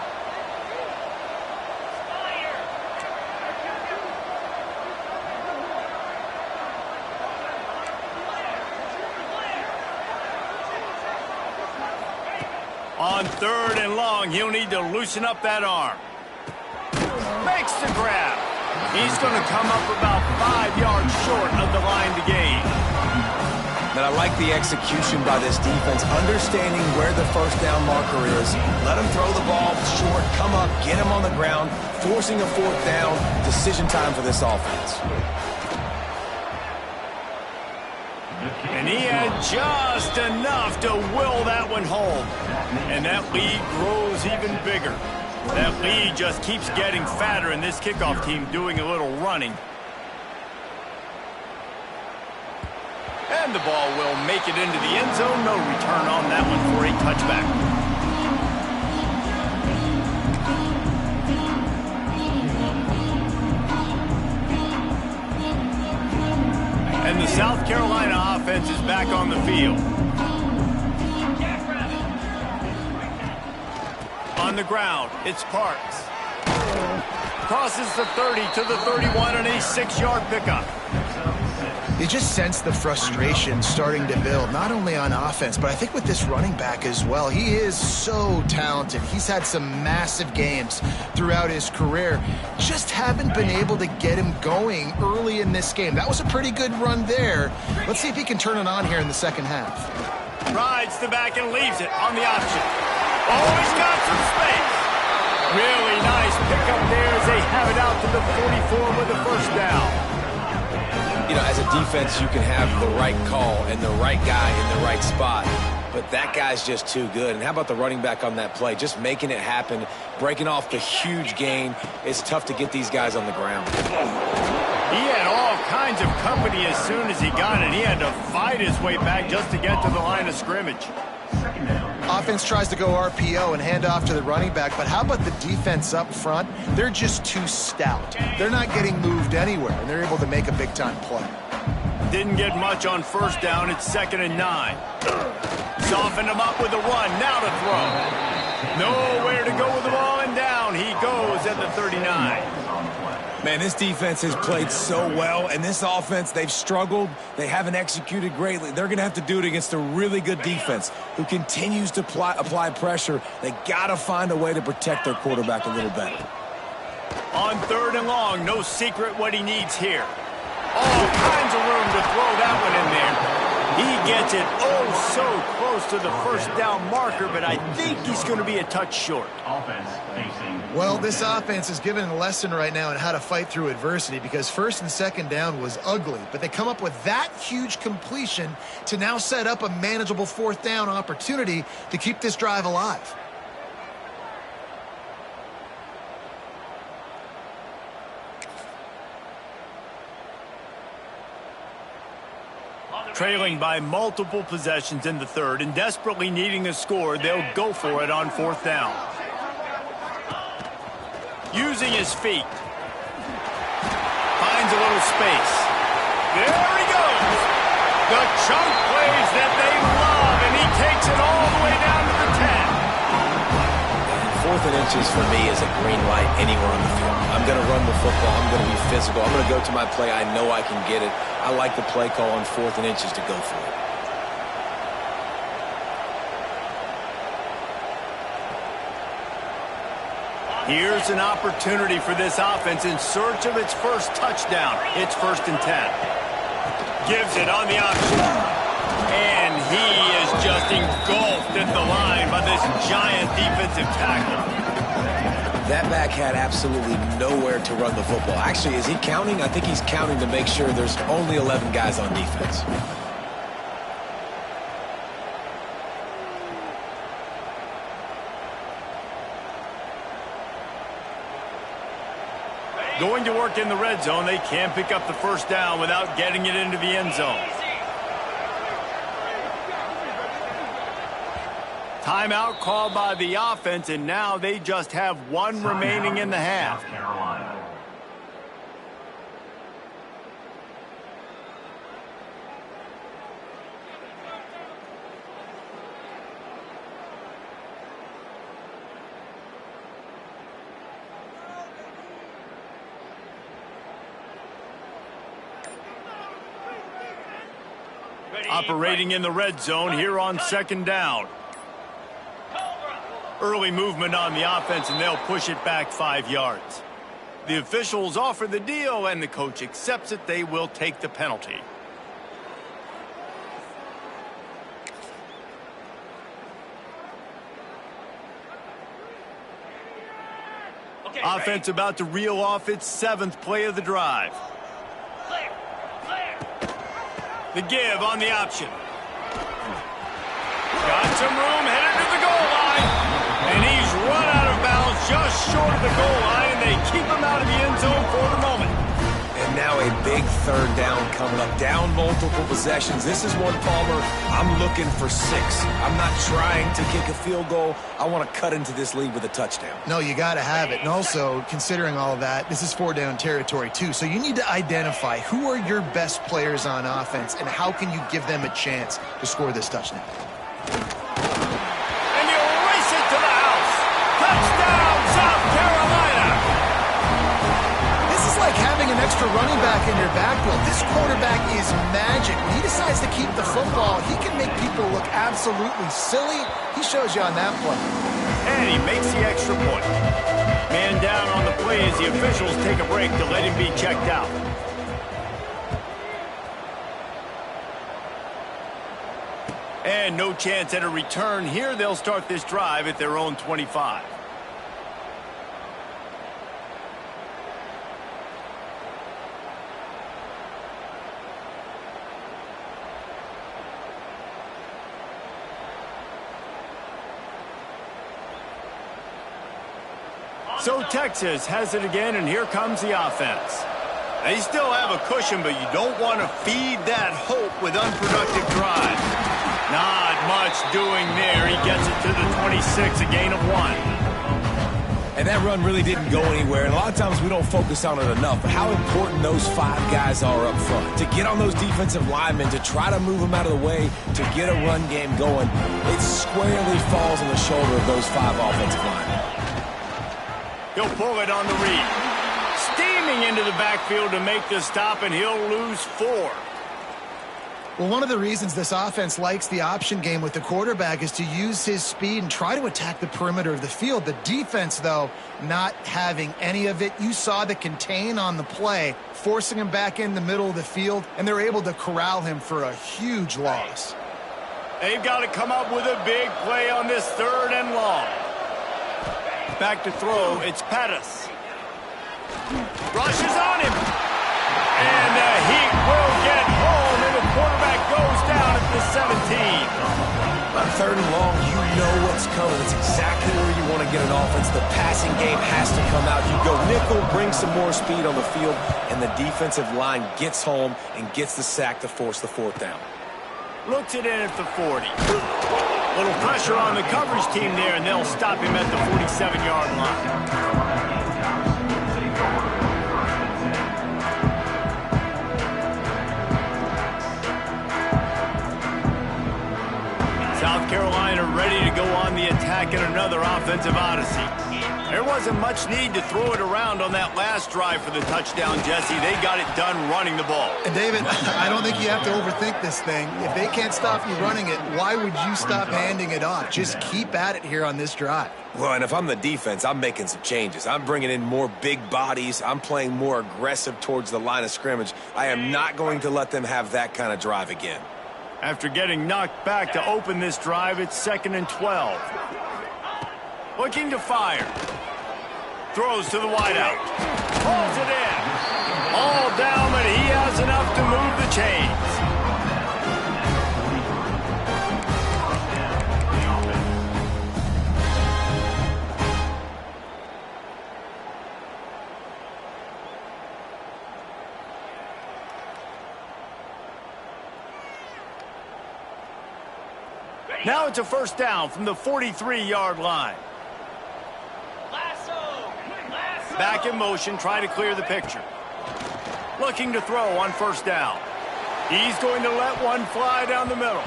[SPEAKER 1] On 3rd and long, he'll need to loosen up that arm. Makes the grab. He's going to come up about 5 yards short of the line to gain.
[SPEAKER 2] But I like the execution by this defense, understanding where the 1st down marker is. Let him throw the ball short, come up, get him on the ground, forcing a 4th down. Decision time for this offense.
[SPEAKER 1] And he had just enough to will that one home. And that lead grows even bigger. That lead just keeps getting fatter, and this kickoff team doing a little running. And the ball will make it into the end zone. No return on that one for a touchback. And the South Carolina offense is back on the field. On the ground, it's Parks. Crosses the 30 to the 31 and a 6-yard pickup.
[SPEAKER 3] You just sense the frustration starting to build, not only on offense, but I think with this running back as well. He is so talented. He's had some massive games throughout his career. Just haven't been able to get him going early in this game. That was a pretty good run there. Let's see if he can turn it on here in the 2nd half.
[SPEAKER 1] Rides the back and leaves it on the option. Oh, he's got some space. Really nice pickup there as they have it out to the 44 with a 1st down.
[SPEAKER 2] You know, as a defense, you can have the right call and the right guy in the right spot, but that guy's just too good. And how about the running back on that play? Just making it happen, breaking off the huge gain. It's tough to get these guys on the ground.
[SPEAKER 1] He had all kinds of company as soon as he got it. He had to fight his way back just to get to the line of scrimmage.
[SPEAKER 3] Offense tries to go RPO and hand off to the running back, but how about the defense up front? They're just too stout. They're not getting moved anywhere, and they're able to make a big-time play.
[SPEAKER 1] Didn't get much on 1st down. It's 2nd and 9. Softened him up with a run. Now to throw. Nowhere to go with the ball, and down he goes at the 39.
[SPEAKER 2] Man, this defense has played so well, and this offense, they've struggled. They haven't executed greatly. They're going to have to do it against a really good defense who continues to apply pressure. They got to find a way to protect their quarterback a little better.
[SPEAKER 1] On 3rd and long, no secret what he needs here. All kinds of room to throw that one in there. He gets it so close to the 1st down marker, but I think he's going to be a touch short.
[SPEAKER 4] Offense facing.
[SPEAKER 3] Well, this offense is given a lesson right now on how to fight through adversity, because 1st and 2nd down was ugly, but they come up with that huge completion to now set up a manageable 4th down opportunity to keep this drive alive.
[SPEAKER 1] Trailing by multiple possessions in the 3rd and desperately needing a score, they'll go for it on 4th down. using his feet. Finds a little space. There he goes. The chunk plays that they love, and he takes it all the way down to the 10.
[SPEAKER 2] 4th and inches for me is a green light anywhere on the field. I'm going to run the football. I'm going to be physical. I'm going to go to my play. I know I can get it. I like the play call on 4th and inches to go for it.
[SPEAKER 1] Here's an opportunity for this offense in search of its first touchdown. It's 1st and 10. Gives it on the option. And he is just engulfed at the line by this giant defensive tackle.
[SPEAKER 2] That back had absolutely nowhere to run the football. Actually, is he counting? I think he's counting to make sure there's only 11 guys on defense.
[SPEAKER 1] Going to work in the red zone. They can't pick up the first down without getting it into the end zone. Timeout called by the offense, and now they just have one remaining in the half.
[SPEAKER 4] South Carolina.
[SPEAKER 1] Operating in the red zone here on 2nd down. Early movement on the offense, and they'll push it back 5 yards. The officials offer the deal, and the coach accepts it. They will take the penalty. Offense about to reel off its 7th play of the drive. The give on the option. Got some room, headed to the goal line. And he's run out of bounds just short of the goal line, and they keep him out of the end zone for the moment.
[SPEAKER 2] And now a big 3rd down coming up. Down multiple possessions. This is one, Palmer, I'm looking for 6. I'm not trying to kick a field goal. I want to cut into this lead with a touchdown.
[SPEAKER 3] No, you got to have it. And also, considering all of that, this is 4-down territory too. So you need to identify who are your best players on offense and how can you give them a chance to score this touchdown.
[SPEAKER 1] And you race it to the house. Touchdown, South Carolina.
[SPEAKER 3] This is like having an extra running back in your backfield. This quarterback is magic. When he decides to keep the football, he can make people look absolutely silly. He shows you on that play.
[SPEAKER 1] And he makes the extra point. Man down on the play as the officials take a break to let him be checked out. And no chance at a return here. They'll start this drive at their own 25. So Texas has it again, and here comes the offense. They still have a cushion, but you don't want to feed that hope with unproductive drives. Not much doing there. He gets it to the 26, a gain of 1.
[SPEAKER 2] And that run really didn't go anywhere. And a lot of times we don't focus on it enough. But how important those 5 guys are up front. To get on those defensive linemen, to try to move them out of the way, to get a run game going, it squarely falls on the shoulder of those 5 offensive linemen.
[SPEAKER 1] He'll pull it on the read. Steaming into the backfield to make the stop, and he'll lose 4.
[SPEAKER 3] Well, one of the reasons this offense likes the option game with the quarterback is to use his speed and try to attack the perimeter of the field. The defense, though, not having any of it. You saw the contain on the play, forcing him back in the middle of the field, and they're able to corral him for a huge loss.
[SPEAKER 1] They've got to come up with a big play on this 3rd and long. Back to throw, it's Pettis. Rushes on him. And the Heat will get home, and the quarterback goes down at the 17.
[SPEAKER 2] On 3rd and long, you know what's coming. It's exactly where you want to get an offense. The passing game has to come out. You go nickel, bring some more speed on the field, and the defensive line gets home and gets the sack to force the 4th down.
[SPEAKER 1] Looks it in at the 40. Little pressure on the coverage team there, and they'll stop him at the 47-yard line. offensive odyssey. There wasn't much need to throw it around on that last drive for the touchdown, Jesse. They got it done running the ball.
[SPEAKER 3] And David, I don't think you have to overthink this thing. If they can't stop you running it, why would you stop handing it off? Just keep at it here on this drive.
[SPEAKER 2] Well, and if I'm the defense, I'm making some changes. I'm bringing in more big bodies. I'm playing more aggressive towards the line of scrimmage. I am not going to let them have that kind of drive again.
[SPEAKER 1] After getting knocked back to open this drive, it's 2nd and 12. Looking to fire. Throws to the wideout. Pulls it in. All down, but he has enough to move the chains. Now it's a first down from the 43-yard line. Back in motion, trying to clear the picture. Looking to throw on first down. He's going to let one fly down the middle.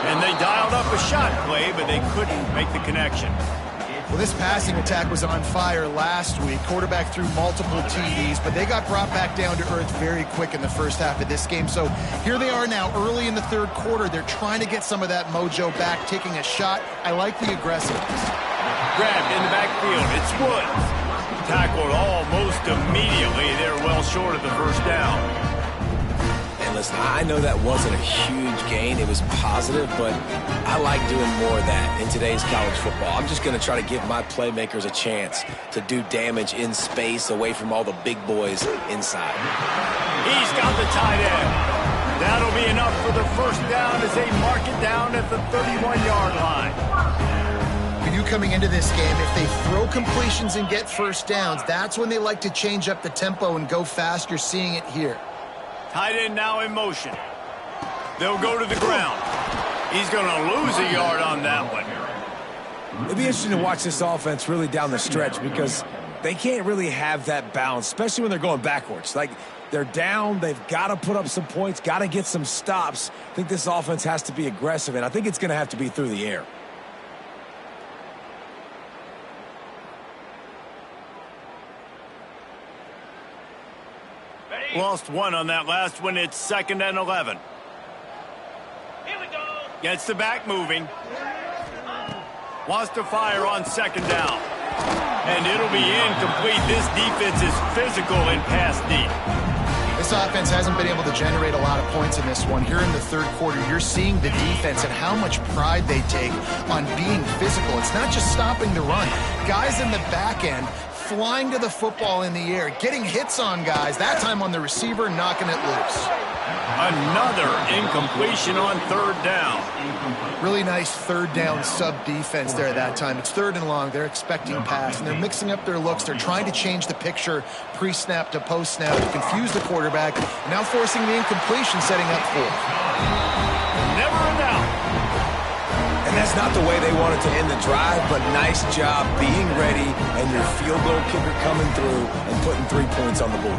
[SPEAKER 1] And they dialed up a shot play, but they couldn't make the connection.
[SPEAKER 3] Well, this passing attack was on fire last week. Quarterback threw multiple TDs, but they got brought back down to earth very quick in the first half of this game. So here they are now early in the third quarter. They're trying to get some of that mojo back, taking a shot. I like the aggressiveness.
[SPEAKER 1] Grabbed in the backfield. It's Woods. Tackled almost immediately. They're well short of the first down.
[SPEAKER 2] And listen, I know that wasn't a huge gain. It was positive, but I like doing more of that in today's college football. I'm just going to try to give my playmakers a chance to do damage in space away from all the big boys inside.
[SPEAKER 1] He's got the tight end. That'll be enough for the first down as they mark it down at the 31-yard line.
[SPEAKER 3] Coming into this game, if they throw completions and get first downs, that's when they like to change up the tempo and go fast. You're seeing it here.
[SPEAKER 1] Tight end now in motion. They'll go to the ground. He's going to lose a yard on that one.
[SPEAKER 2] It'll be interesting to watch this offense really down the stretch because they can't really have that balance, especially when they're going backwards. Like, they're down, they've got to put up some points, got to get some stops. I think this offense has to be aggressive, and I think it's going to have to be through the air.
[SPEAKER 1] Lost one on that last one. It's 2nd and 11.
[SPEAKER 6] Here we go.
[SPEAKER 1] Gets the back moving. Wants to fire on 2nd down. And it'll be incomplete. This defense is physical in pass deep.
[SPEAKER 3] This offense hasn't been able to generate a lot of points in this one. Here in the third quarter, you're seeing the defense and how much pride they take on being physical. It's not just stopping the run. Guys in the back end flying to the football in the air, getting hits on guys, that time on the receiver, knocking it loose.
[SPEAKER 1] Another incompletion on 3rd down.
[SPEAKER 3] Really nice 3rd down sub-defense there that time. It's 3rd and long. They're expecting pass, and they're mixing up their looks. They're trying to change the picture pre-snap to post-snap to confuse the quarterback, now forcing the incompletion, setting up 4th.
[SPEAKER 1] Never a doubt.
[SPEAKER 2] And that's not the way they wanted to end the drive, but nice job being ready and your field goal kicker coming through and putting 3 points on the board.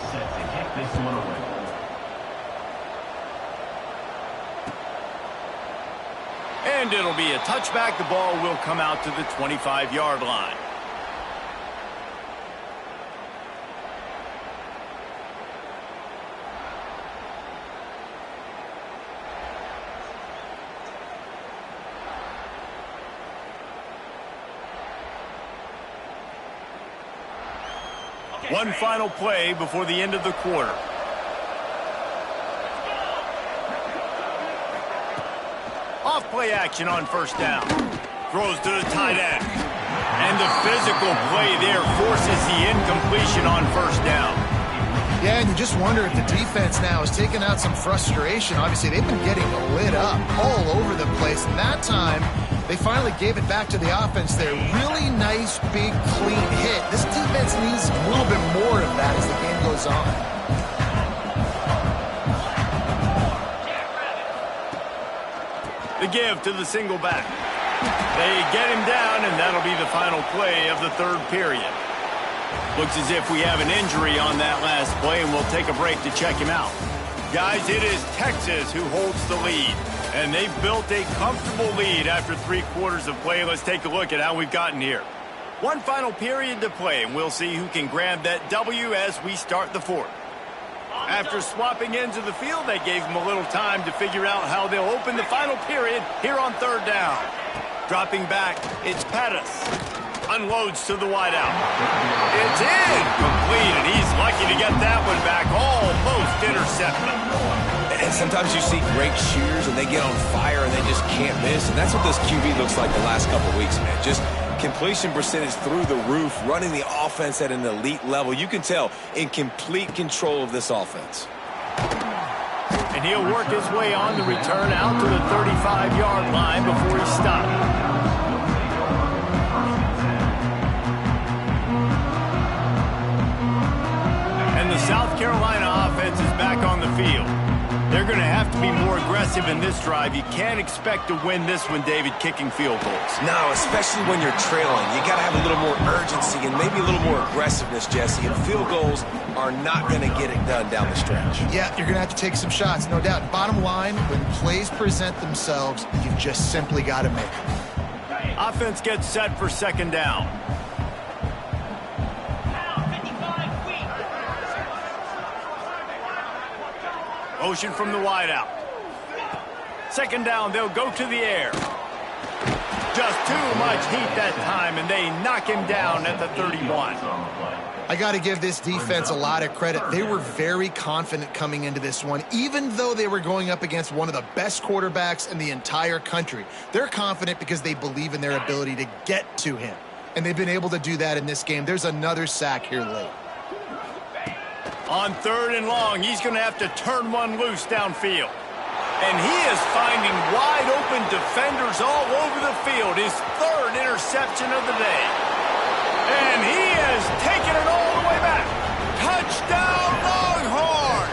[SPEAKER 4] Set to kick this one away.
[SPEAKER 1] And it'll be a touchback. The ball will come out to the 25-yard line. One final play before the end of the quarter. Off play action on 1st down. Throws to the tight end. And the physical play there forces the incompletion on 1st down.
[SPEAKER 3] Yeah, and you just wonder if the defense now is taking out some frustration. Obviously, they've been getting lit up all over the place. And that time, they finally gave it back to the offense there. Really nice, big, clean hit. This defense needs a little bit more of that as the game goes on.
[SPEAKER 1] The give to the single back. They get him down, and that'll be the final play of the 3rd period. Looks as if we have an injury on that last play, and we'll take a break to check him out. Guys, it is Texas who holds the lead. And they've built a comfortable lead after 3 quarters of play. Let's take a look at how we've gotten here. One final period to play, and we'll see who can grab that W as we start the 4th. After swapping ends of the field, they gave them a little time to figure out how they'll open the final period here on 3rd down. Dropping back, it's Pettis. Unloads to the wideout. It's in! Complete, and he's lucky to get that one back. Almost intercepted.
[SPEAKER 2] And sometimes you see great shooters, and they get on fire, and they just can't miss. And that's what this QB looks like the last couple weeks, man. Just completion percentage through the roof, running the offense at an elite level. You can tell in complete control of this offense.
[SPEAKER 1] And he'll work his way on the return out to the 35-yard line before he stopped. And the South Carolina offense is back on the field. They're going to have to be more aggressive in this drive. You can't expect to win this one, David, kicking field goals.
[SPEAKER 2] No, especially when you're trailing. You got to have a little more urgency and maybe a little more aggressiveness, Jesse. And field goals are not going to get it done down the stretch.
[SPEAKER 3] Yeah, you're going to have to take some shots, no doubt. Bottom line, when plays present themselves, you've just simply got to make them.
[SPEAKER 1] Offense gets set for 2nd down. Motion from the wideout. 2nd down, they'll go to the air. Just too much heat that time, and they knock him down at the 31.
[SPEAKER 3] I got to give this defense a lot of credit. They were very confident coming into this one, even though they were going up against one of the best quarterbacks in the entire country. They're confident because they believe in their ability to get to him, and they've been able to do that in this game. There's another sack here late.
[SPEAKER 1] On 3rd and long, he's going to have to turn one loose downfield. And he is finding wide open defenders all over the field. His 3rd interception of the day. And he has taken it all the way back. Touchdown, Longhorns!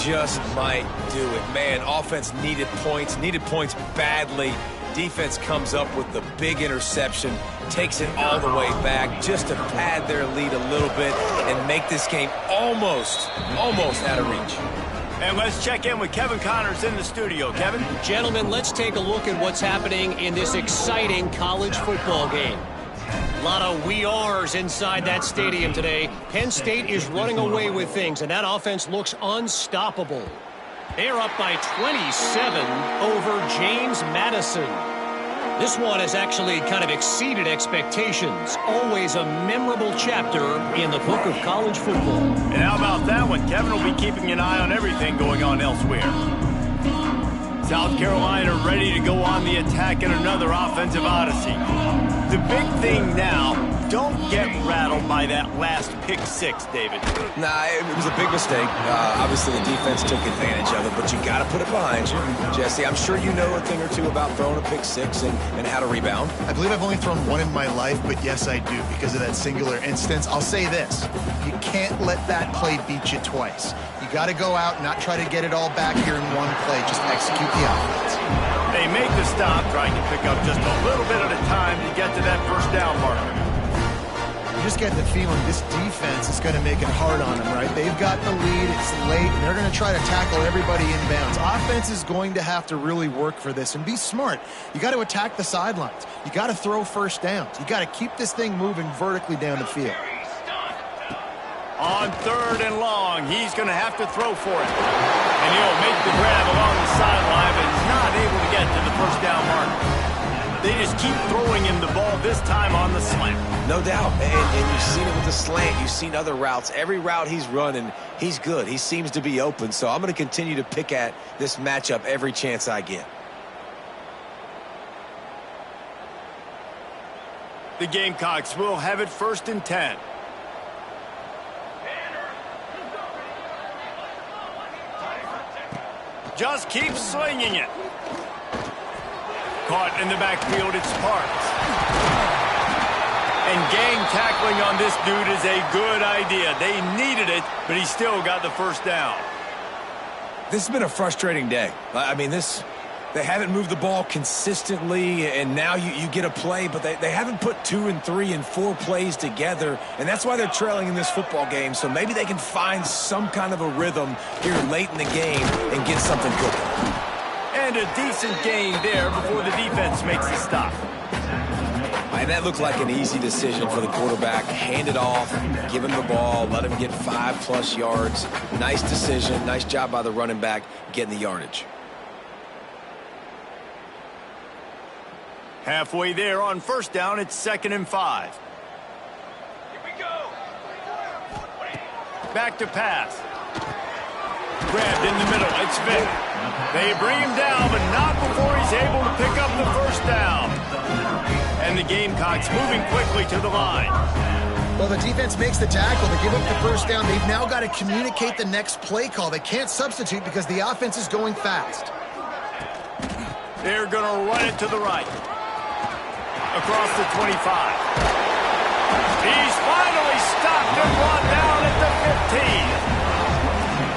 [SPEAKER 2] Just might do it. Man, offense needed points badly. Defense comes up with the big interception, takes it all the way back just to pad their lead a little bit and make this game almost out of reach.
[SPEAKER 1] And let's check in with Kevin Connors in the studio. Kevin?
[SPEAKER 5] Gentlemen, let's take a look at what's happening in this exciting college football game. A lot of we ares inside that stadium today. Penn State is running away with things, and that offense looks unstoppable. They're up by 27 over James Madison. This one has actually kind of exceeded expectations. Always a memorable chapter in the book of college football.
[SPEAKER 1] And how about that one? Kevin will be keeping an eye on everything going on elsewhere. South Carolina ready to go on the attack in another offensive odyssey. The big thing now, don't get rattled by that last pick 6, David.
[SPEAKER 2] Nah, it was a big mistake. Obviously, the defense took advantage of it, but you got to put it behind you. Jesse, I'm sure you know a thing or two about throwing a pick 6 and how to rebound.
[SPEAKER 3] I believe I've only thrown one in my life, but yes, I do because of that singular instance. I'll say this. You can't let that play beat you twice. You got to go out and not try to get it all back here in one play. Just execute the offense.
[SPEAKER 1] They make the stop, trying to pick up just a little bit at a time to get to that 1st down marker.
[SPEAKER 3] You just get the feeling this defense is going to make it hard on them, right? They've got the lead, it's late, and they're going to try to tackle everybody inbounds. Offense is going to have to really work for this and be smart. You got to attack the sidelines. You got to throw 1st downs. You got to keep this thing moving vertically down the field.
[SPEAKER 1] On 3rd and long, he's going to have to throw for it. And he'll make the grab along the sideline, but he's not able to get to the 1st down marker. They just keep throwing him the ball, this time on the slant.
[SPEAKER 2] No doubt, and you've seen it with the slant. You've seen other routes. Every route he's running, he's good. He seems to be open, so I'm going to continue to pick at this matchup every chance I get.
[SPEAKER 1] The Gamecocks will have it 1st and 10. Just keep slinging it. Caught in the backfield, it's Sparks. And gang tackling on this dude is a good idea. They needed it, but he still got the first down.
[SPEAKER 2] This has been a frustrating day. I mean, they haven't moved the ball consistently, and now you get a play, but they haven't put 2 and 3 and 4 plays together, and that's why they're trailing in this football game. So maybe they can find some kind of a rhythm here late in the game and get something cooking.
[SPEAKER 1] And a decent gain there before the defense makes the stop.
[SPEAKER 2] And that looked like an easy decision for the quarterback. Hand it off, give him the ball, let him get 5+ yards. Nice decision. Nice job by the running back getting the yardage.
[SPEAKER 1] Halfway there on first down, it's 2nd and 5.
[SPEAKER 6] Here we go.
[SPEAKER 1] Back to pass. Grabbed in the middle. It's Vick. They bring him down, but not before he's able to pick up the first down. And the Gamecocks moving quickly to the line.
[SPEAKER 3] Well, the defense makes the tackle. They give up the first down. They've now got to communicate the next play call. They can't substitute because the offense is going fast.
[SPEAKER 1] They're going to run it to the right. Across the 25. He's finally stopped and brought down at the 15.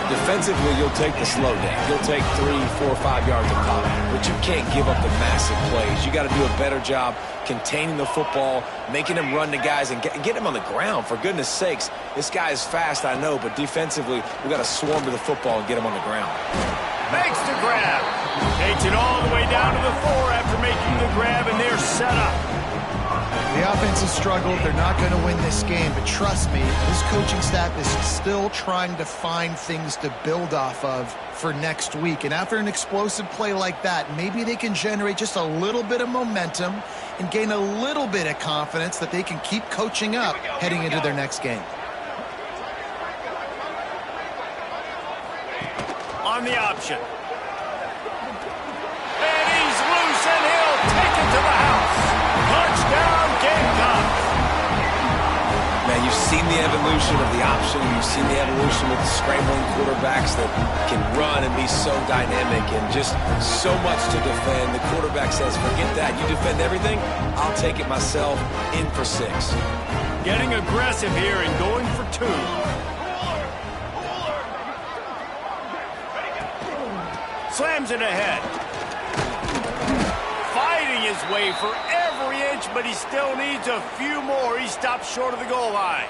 [SPEAKER 2] Defensively, you'll take the slow down. You'll take 3, 4, 5 yards of pop, but you can't give up the massive plays. You got to do a better job containing the football, making him run to guys, and get him on the ground. For goodness sakes, this guy is fast, I know, but defensively, we got to swarm to the football and get him on the ground.
[SPEAKER 1] Makes the grab. Takes it all the way down to the 4 after making the grab, and they're set up.
[SPEAKER 3] The offense has struggled. They're not going to win this game, but trust me, this coaching staff is still trying to find things to build off of for next week. And after an explosive play like that, maybe they can generate just a little bit of momentum and gain a little bit of confidence that they can keep coaching up heading into their next game.
[SPEAKER 1] On the option. And he's loose, and he'll take it to the house. Touchdown, Gamecocks.
[SPEAKER 2] Man, you've seen the evolution of the option. You've seen the evolution with the scrambling quarterbacks that can run and be so dynamic and just so much to defend. The quarterback says, forget that. You defend everything, I'll take it myself. In for 6.
[SPEAKER 1] Getting aggressive here and going for 2. Slams it ahead. Fighting his way for every inch, but he still needs a few more. He stops short of the goal line.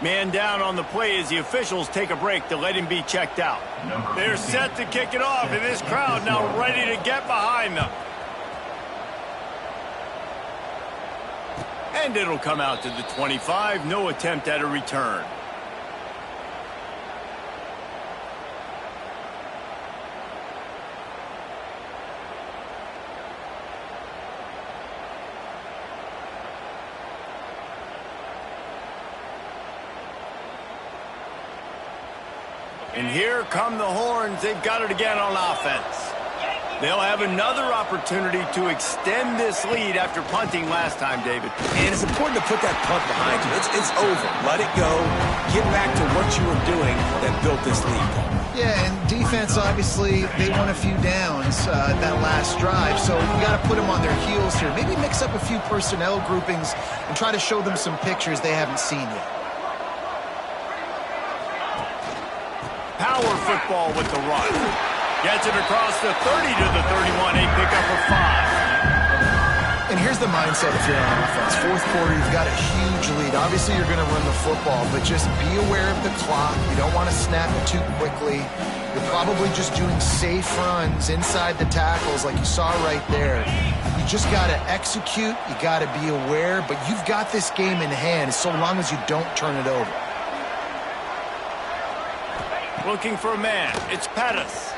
[SPEAKER 1] Man down on the play as the officials take a break to let him be checked out. They're set to kick it off, and this crowd now ready to get behind them. And it'll come out to the 25. No attempt at a return. And here come the horns. They've got it again on offense. They'll have another opportunity to extend this lead after punting last time, David.
[SPEAKER 2] And it's important to put that punt behind you. It's over. Let it go. Get back to what you were doing that built this lead.
[SPEAKER 3] Yeah, and defense, obviously, they won a few downs that last drive, so you got to put them on their heels here. Maybe mix up a few personnel groupings and try to show them some pictures they haven't seen yet.
[SPEAKER 1] Power football with the run. Gets it across the 30 to the 31. A pickup of 5.
[SPEAKER 3] And here's the mindset if you're on offense. Fourth quarter, you've got a huge lead. Obviously, you're going to run the football, but just be aware of the clock. You don't want to snap it too quickly. You're probably just doing safe runs inside the tackles like you saw right there. You just got to execute. You got to be aware, but you've got this game in hand so long as you don't turn it over.
[SPEAKER 1] Looking for a man. It's Pettis.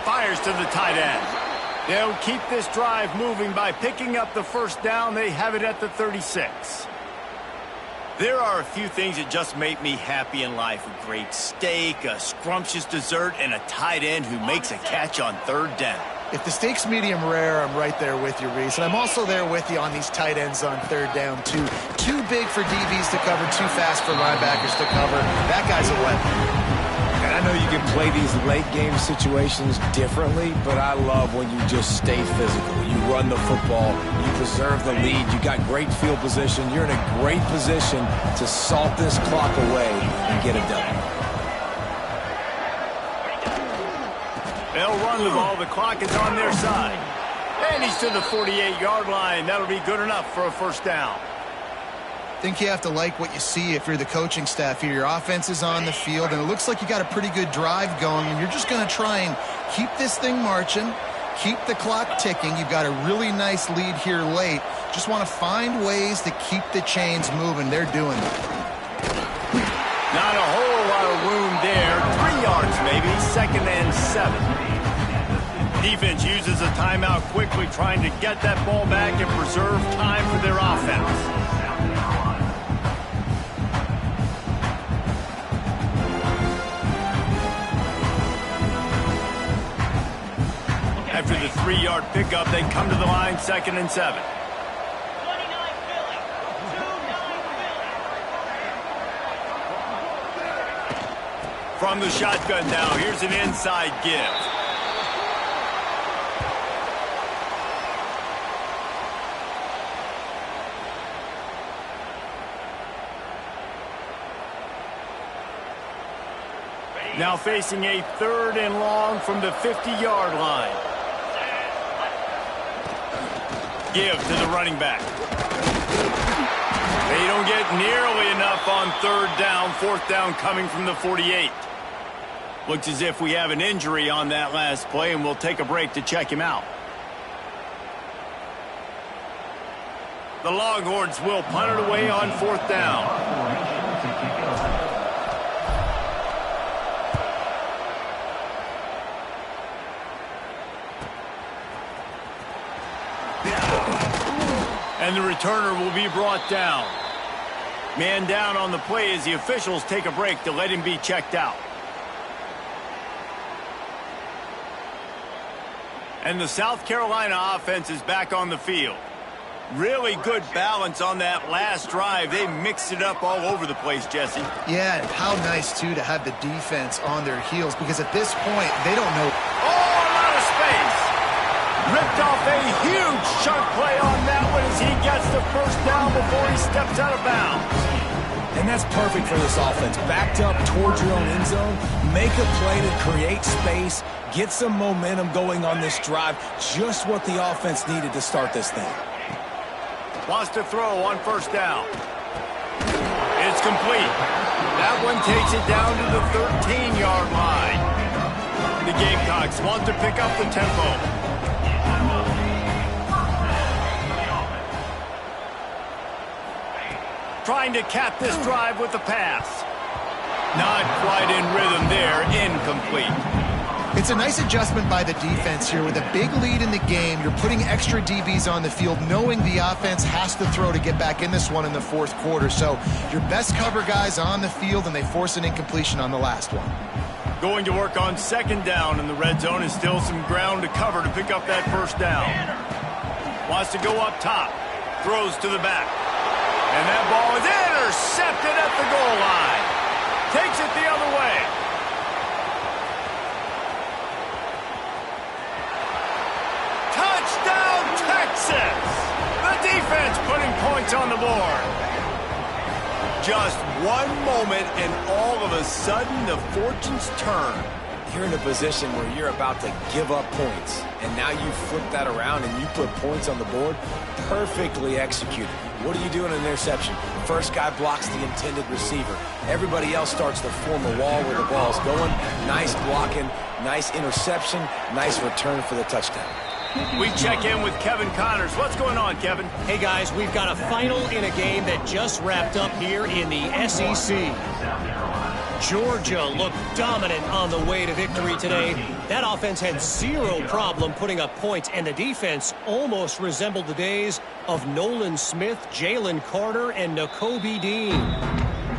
[SPEAKER 1] Fires to the tight end. They'll keep this drive moving by picking up the first down. They have it at the 36. There are a few things that just make me happy in life. A great steak, a scrumptious dessert, and a tight end who makes a catch on third down.
[SPEAKER 3] If the steak's medium rare, I'm right there with you, Reese. And I'm also there with you on these tight ends on third down, too. Too big for DBs to cover, too fast for linebackers to cover. That guy's a weapon.
[SPEAKER 2] I know you can play these late game situations differently, but I love when you just stay physical. You run the football, you preserve the lead, you got great field position, you're in a great position to salt this clock away and get it done.
[SPEAKER 1] They'll run the ball. The clock is on their side. And he's to the 48-yard line. That'll be good enough for a first down.
[SPEAKER 3] I think you have to like what you see if you're the coaching staff here. Your offense is on the field, and it looks like you got a pretty good drive going, and you're just going to try and keep this thing marching, keep the clock ticking. You've got a really nice lead here late. Just want to find ways to keep the chains moving. They're doing it.
[SPEAKER 1] Not a whole lot of room there. 3 yards maybe, 2nd and 7. Defense uses a timeout quickly, trying to get that ball back and preserve time for their offense. After the 3-yard pickup, they come to the line, 2nd and 7. From the shotgun now, here's an inside give. Now facing a 3rd and long from the 50-yard line. Give to the running back. They don't get nearly enough on 3rd down. 4th down coming from the 48. Looks as if we have an injury on that last play, and we'll take a break to check him out. The Longhorns will punt it away on 4th down. And the returner will be brought down. Man down on the play as the officials take a break to let him be checked out. And the South Carolina offense is back on the field. Really good balance on that last drive. They mixed it up all over the place, Jesse.
[SPEAKER 3] Yeah, how nice, too, to have the defense on their heels, because at this point, they don't know.
[SPEAKER 1] Oh, a lot of space. Ripped off a huge chunk play on that one as he gets the first down before he steps out of bounds.
[SPEAKER 2] And that's perfect for this offense. Backed up towards your own end zone, make a play to create space, get some momentum going on this drive. Just what the offense needed to start this thing.
[SPEAKER 1] Wants to throw on 1st down. It's complete. That one takes it down to the 13-yard line. The Gamecocks want to pick up the tempo. Trying to cap this drive with the pass. Not quite in rhythm there. Incomplete.
[SPEAKER 3] It's a nice adjustment by the defense here. With a big lead in the game, you're putting extra DBs on the field, knowing the offense has to throw to get back in this one in the 4th quarter. So your best cover guys on the field, and they force an incompletion on the last one.
[SPEAKER 1] Going to work on 2nd down in the red zone, and still some ground to cover to pick up that 1st down. Wants to go up top. Throws to the back. And that ball is intercepted at the goal line. Takes it the other way. Touchdown, Texas! The defense putting points on the board. Just one moment, and all of a sudden, the fortunes turn.
[SPEAKER 2] You're in a position where you're about to give up points, and now you flip that around and you put points on the board. Perfectly executed. What do you do in an interception? First guy blocks the intended receiver. Everybody else starts to form a wall where the ball's going. Nice blocking, nice interception, nice return for the touchdown.
[SPEAKER 1] We check in with Kevin Connors. What's going on, Kevin?
[SPEAKER 5] Hey, guys, we've got a final in a game that just wrapped up here in the SEC. Georgia looked dominant on the way to victory today. That offense had zero problem putting up points, and the defense almost resembled the days of Nolan Smith, Jalen Carter, and Nakobe Dean.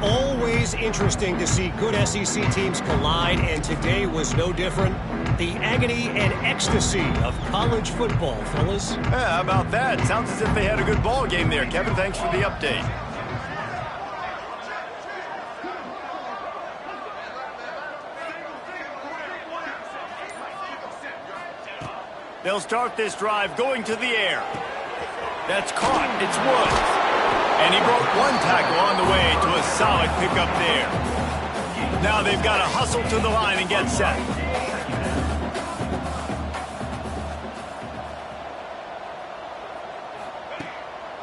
[SPEAKER 5] Always interesting to see good SEC teams collide, and today was no different. The agony and ecstasy of college football, fellas.
[SPEAKER 1] Yeah, how about that? Sounds as if they had a good ball game there. Kevin, thanks for the update. They'll start this drive going to the air. That's caught. It's Woods. And he broke one tackle on the way to a solid pickup there. Now they've got to hustle to the line and get set.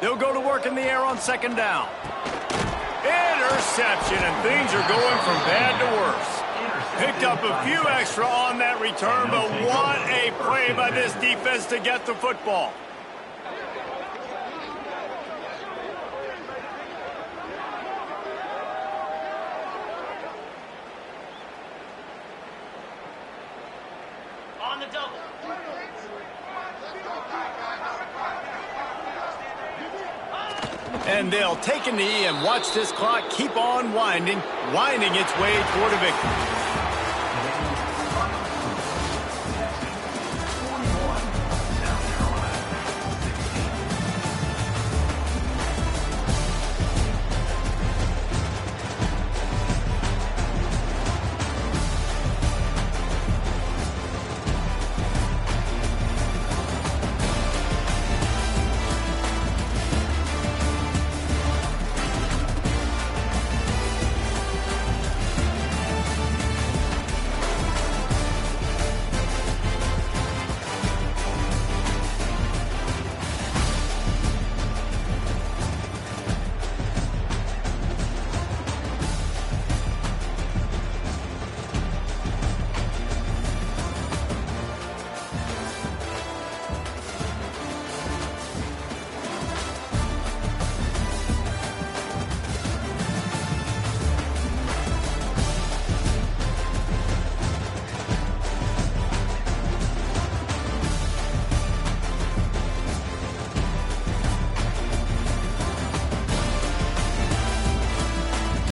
[SPEAKER 1] They'll go to work in the air on second down. Interception, and things are going from bad to worse. Picked up a few extra on that return, but what a play by this defense to get the football.
[SPEAKER 6] On the double.
[SPEAKER 1] And they'll take a knee and watch this clock keep on winding its way toward a victory.